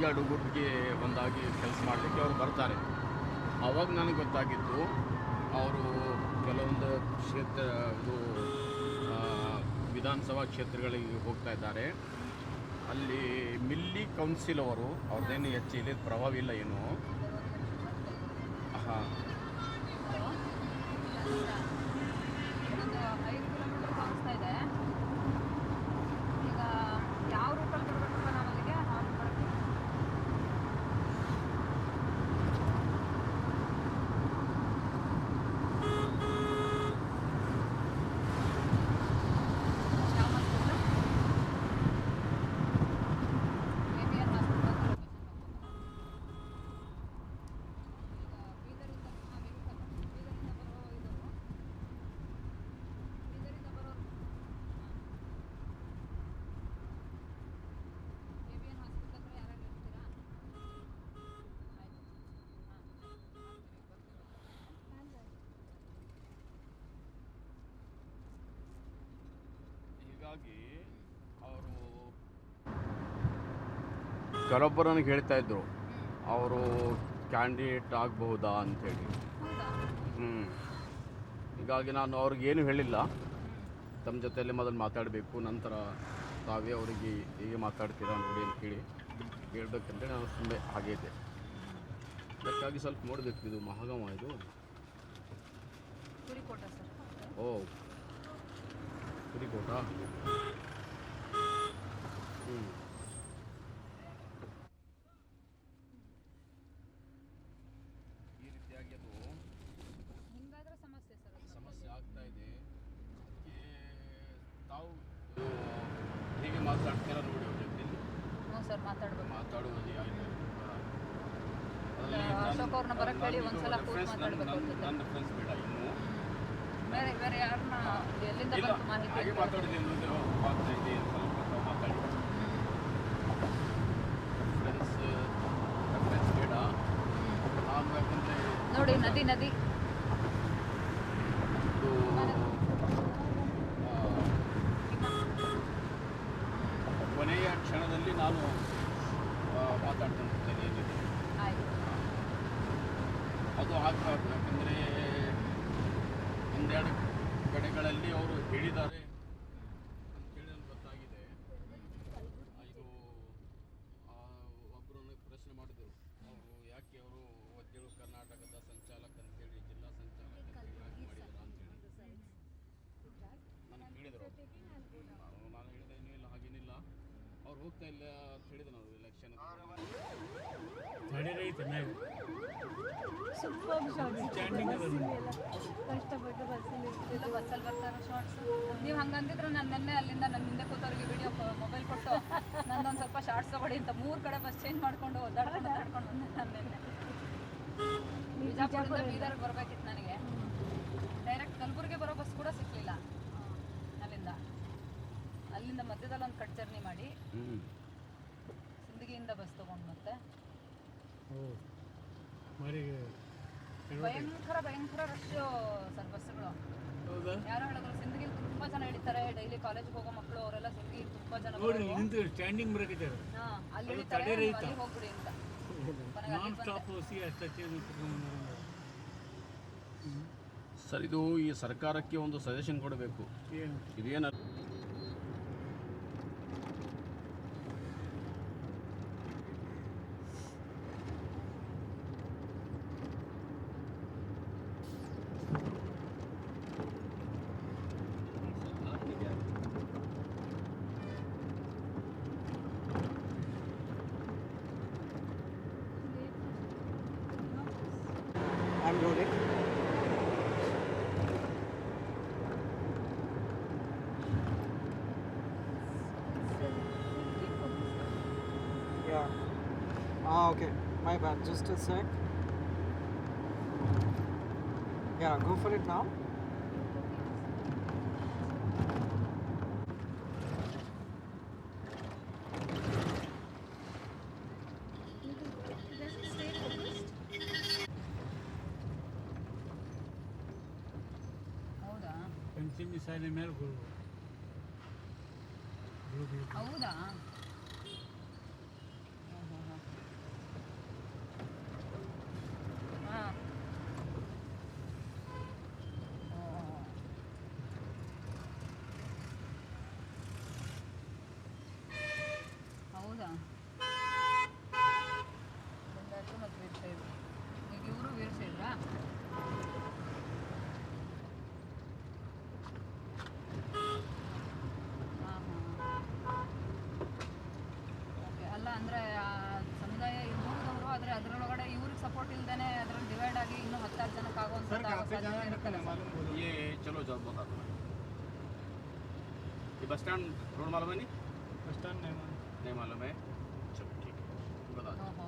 ಎರಡು ಗ್ರೂಪ್ಗೆ ಒಂದಾಗಿ ಕೆಲಸ ಮಾಡಲಿಕ್ಕೆ ಅವರು ಬರ್ತಾರೆ ಆವಾಗ ನನಗೆ ಗೊತ್ತಾಗಿದ್ದು ಅವರು ಕೆಲವೊಂದು ಕ್ಷೇತ್ರ ಇದು ವಿಧಾನಸಭಾ ಕ್ಷೇತ್ರಗಳಿಗೆ ಹೋಗ್ತಾ ಇದ್ದಾರೆ ಅಲ್ಲಿ ಮಿಲ್ಲಿ ಕೌನ್ಸಿಲ್ ಅವರು ಅವ್ರದ್ದೇನು ಹೆಚ್ಚು ಇಲ್ಲಿ ಪ್ರಭಾವ ಇಲ್ಲ ಏನು ಹಾಂ ಇನ್ನೊಂದು 5 ಕಿಲೋಮೀಟರ್ ಕಾಣಿಸ್ತಾ ಇದೆ ಈಗ ಯಾವ ರೂಟಲ್ಲಿ ಬರಬೇಕಪ್ಪ ನಾವು ಅಲ್ಲಿಗೆ ಹಾಂ ಬರ್ತೀವಿ ಯಾವ ಹಾಸ್ಪಿಟ್ಲು ABN ಹಾಸ್ಪಿಟಲ್ ಲೊಕೇಶನ್ ಈಗ ಬೀದರಿಂದ ಬೀದರಿಂದ ಬರೋ ಇದು ಬೀದರಿಂದ ಬರೋರು ABN ಹಾಸ್ಪಿಟಲ್ ಹತ್ರ ಯಾರಾದ್ರು ಇರ್ತೀರಾ ಆಯ್ತು ಹಾಂ ಹೀಗಾಗಿ ಅವರು ಕೆಲವೊಬ್ಬರು ನನಗೆ ಹೇಳ್ತಾ ಇದ್ರು ಅವರು ಕ್ಯಾಂಡಿಡೇಟ್ ಆಗಬಹುದಾ ಅಂಥೇಳಿ ಹೌದಾ ಹೀಗಾಗಿ ನಾನು ಅವ್ರಿಗೇನು ಹೇಳಿಲ್ಲ ತಮ್ಮ ಜೊತೆಯಲ್ಲಿ ಮೊದಲು ಮಾತಾಡಬೇಕು ನಂತರ ತಾವೇ ಅವರಿಗೆ ಹೇಗೆ ಮಾತಾಡ್ತೀರಾ ನೋಡಿ ಅಂತ ಹೇಳಿ ಹೇಳ್ಬೇಕಂತೇಳಿ ನಾನು ಸುಮ್ಮನೆ ಹಾಗೇ ಇದ್ದೆ ಅದಕ್ಕಾಗಿ ಸ್ವಲ್ಪ ನೋಡಬೇಕು, ಇದು ಮಹಾಗಮ ಇದು. ಕುರಿಕೋಟ ಸರ್. ಓ ಕುರಿಕೋಟ. ಈ ರೀತಿಯಾಗಿ ಅದು ಹಿಂಗಾದ್ರೆ ಸಮಸ್ಯೆ ಸರ್ ಅದು. ಸಮಸ್ಯೆ ಆಗ್ತಾ ಇದೆ. ಅದಕ್ಕೆ ತಾವು ಹೇಗೆ ಮಾತಾಡ್ತೀರಾ ನೋಡಿ ಅವ್ರ ಜೊತೆಲಿ ಹ್ಞೂ ಸರ್ ಮಾತಾಡ್ಬೇಕು. ಮಾತಾಡುವುದು ಆಯಿತು. ಅಶೋಕ್ ಅವ್ರನ್ನ ಬರಕ್ಕೆ ಹೇಳಿ ಒಂದ್ಸಲ ಕೂತ್ ಮಾತಾಡ್ಬೇಕು ಅವ್ರ ಜೊತೆ. ನನ್ನ ಫ್ರೆಂಡ್ಸ್ ಬೇಡ ಇನ್ನು. ಬೇರೆ ಬೇರೆ ಯಾರನ್ನ ಎಲ್ಲಿಂದ ಇಲ್ಲ ಬಂತು ಮಾಹಿತಿ ಹಾಗೆ ಮಾತಾಡಿದೆ ಆಗ್ತಾ ಇದೆ ಸ್ವಲ್ಪ ಮಾತಾಡಿ. ರೆಫರೆನ್ಸ್ ಬೇಡ. ನಾನು ಯಾಕಂದರೆ ನೋಡಿ ನದಿ ನದಿ ಇದು ಕೊನೆಯ ಕ್ಷಣದಲ್ಲಿ ನಾನು ಮಾತಾಡ್ತೇನೆ ಏನಿದೆ ಆಯ್ತು. ಅದು ಆಗಬಾರ್ದು. ಯಾಕಂದರೆ ಒಂದೆರಡು ಕಡೆಗಳಲ್ಲಿ ಅವರು ಹೇಳಿದ್ದಾರೆ ಅಂತೇಳಿ ನನಗೆ ಗೊತ್ತಾಗಿದೆ. ಇದು ಒಬ್ಬರನ್ನು ಪ್ರಶ್ನೆ ಮಾಡಿದರು, ಅವರು ಯಾಕೆ ಅವರು ಒದ್ದೇಳು ಕರ್ನಾಟಕದ ಸಂಚಾಲಕ ಅಂತೇಳಿ, ಜಿಲ್ಲಾ ಸಂಚಾಲಕ ಅಂತೇಳಿ ಯಾಕೆ ಮಾಡಿದಾರ ಅಂತೇಳಿ ನನಗೆ ಹೇಳಿದರು. ನಾನು ಹೇಳಿದೆ ಇನ್ನೂ ಇಲ್ಲ, ಹಾಗೇನಿಲ್ಲ, ಅವ್ರು ಹೋಗ್ತಾ ಇಲ್ಲ ಅಂತ ಹೇಳಿದೆ. ನಾವು ಎಲೆಕ್ಷನ್ ಗಾಡಿ ರೈತ ಮ್ಯಾಗ ಸೂಪರ್ ಶಾರ್ಟ್ಸ್ ಸ್ಟ್ಯಾಂಡಿಂಗ್ ಅದ ನೋಡಿ. ಕಷ್ಟಪಟ್ಟು ಬಸ್ಸಲ್ಲಿ ಇಲ್ಲ ಬಸ್ಸಲ್ಲಿ ಬರ್ತಾರೆ ಶಾರ್ಟ್ಸ್. ನೀವು ಹಂಗಂದಿದ್ರೆ ನಾನು ನಿನ್ನೆ ಅಲ್ಲಿಂದ ನನ್ನ ಹಿಂದೆ ಕೂತವ್ರಿಗೆ ವಿಡಿಯೋ ಮೊಬೈಲ್ ಕೊಟ್ಟು ನಂದೊಂದು ಸ್ವಲ್ಪ ಶಾರ್ಟ್ಸ್ ತಗೊಳ್ಳಿ ಅಂತ 3 ಕಡೆ ಬಸ್ ಚೇಂಜ್ ಮಾಡ್ಕೊಂಡು ಒದ್ದಾಡ್ಕೊಂಡು ಬಂದೆ ನಾನು ನಿನ್ನೆ. ಬಿಜಾಪುರದಿಂದ ಬೀದರ್ಗೆ ಬರಬೇಕಿತ್ತು ನನಗೆ. ಡೈರೆಕ್ಟ್ ಕಲಬುರ್ಗಿ ಬರೋ ಬಸ್ ಕೂಡ ಸಿಕ್ಕಲಿಲ್ಲ ಅಲ್ಲಿಂದ ಮಧ್ಯದಲ್ಲಿ ಒಂದು ಕಟ್ ಜರ್ನಿ ಮಾಡಿ ಸಿಂದಗಿಯಿಂದ ಬಸ್ ತೊಗೊಂಡು ಮತ್ತೆ ಭಯಂಕರ ರಶ್ ಸರ್ ಬಸ್ಸುಗಳು. ಹೌದಾ? ಯಾರೋ ಹೇಳಿದ್ರು ಸಿಂದಗಿಲಿ ತುಂಬ ಜನ ಹಿಡಿತಾರೆ, ಡೈಲಿ ಕಾಲೇಜ್ಗೆ ಹೋಗೋ ಮಕ್ಕಳು ಅವರೆಲ್ಲ ಸಿಂದಗಿ ತುಂಬ ಜನ ನೋಡಿ ನಿಂತು ಸ್ಟ್ಯಾಂಡಿಂಗ್ ಬರಕಿದ್ದಾರೆ ಅಲ್ಲಿ ಅದು ಹಿಡಿತಾರೆ, ತಡೆ ರಹಿತ. ಅಲ್ಲಿ ಹೋಗ್ಬಿಡಿ ಅಂತ. ಕೊನೆಗೆ ನಾನ್ ಅಲ್ಲಿಗೆ ಸ್ಟಾಪ್ ಸಿ ಅಷ್ಟೇ. ಸರ್, ಇದು ಈ ಸರ್ಕಾರಕ್ಕೆ ಒಂದು ಸಜೆಷನ್ ಕೊಡಬೇಕು. ಏನು ಇದೇನು I'm rolling. Yeah. Okay. My bad. Just a sec. Yeah, go for it now. ಹೌದಾ ಪಂಚಮಿ ಸಾಲಿನ ಮೇಲೆ ಗುರು ಹೌದಾ ಹಾಂ ಹೌದಾ ಬಂದಾಯ್ತು ಮತ್ತು ವೀರಶೈವ. ಈಗ ಇವರು ವೀರಶೈವ್ರಾ? ಓಕೆ. ಅಲ್ಲ ಅಂದರೆ ಸಮುದಾಯ ಇರ್ಬಹುದವರು, ಆದರೆ ಅದರೊಳಗಡೆ ಇವ್ರಿಗೆ ಸಪೋರ್ಟ್ ಇಲ್ದೇ ಅದರಲ್ಲಿ ಡಿವೈಡ್ ಆಗಿ ಇನ್ನೂ 10 ಜನಕ್ಕೆ ಆಗುವಂಥದ್ದು ಆಗೋ ಸಾಧ್ಯತೆ ಇರುತ್ತಲ್ಲ ಸರ್. ये चलो जाओ बता दो। ये बस स्टैंड रोड मालूम है? नहीं बस स्टैंड नहीं मालूम है। चलो ठीक है, बता दो। ಓಹೋ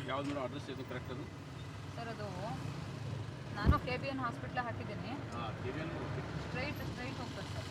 ಯಾವ್ದು ಮೇಡಮ್ ಅಡ್ರೆಸ್ ಇದು ಕರೆಕ್ಟ್ ಅದು? ಸರ್ ಅದು ನಾನು KBN ಹಾಸ್ಪಿಟ್ಲ್ ಹಾಕಿದ್ದೀನಿ. ಹಾಂ KBN ಓಕೆ. ಸ್ಟ್ರೈಟ್ ಹೋಗ್ತದೆ ಸರ್.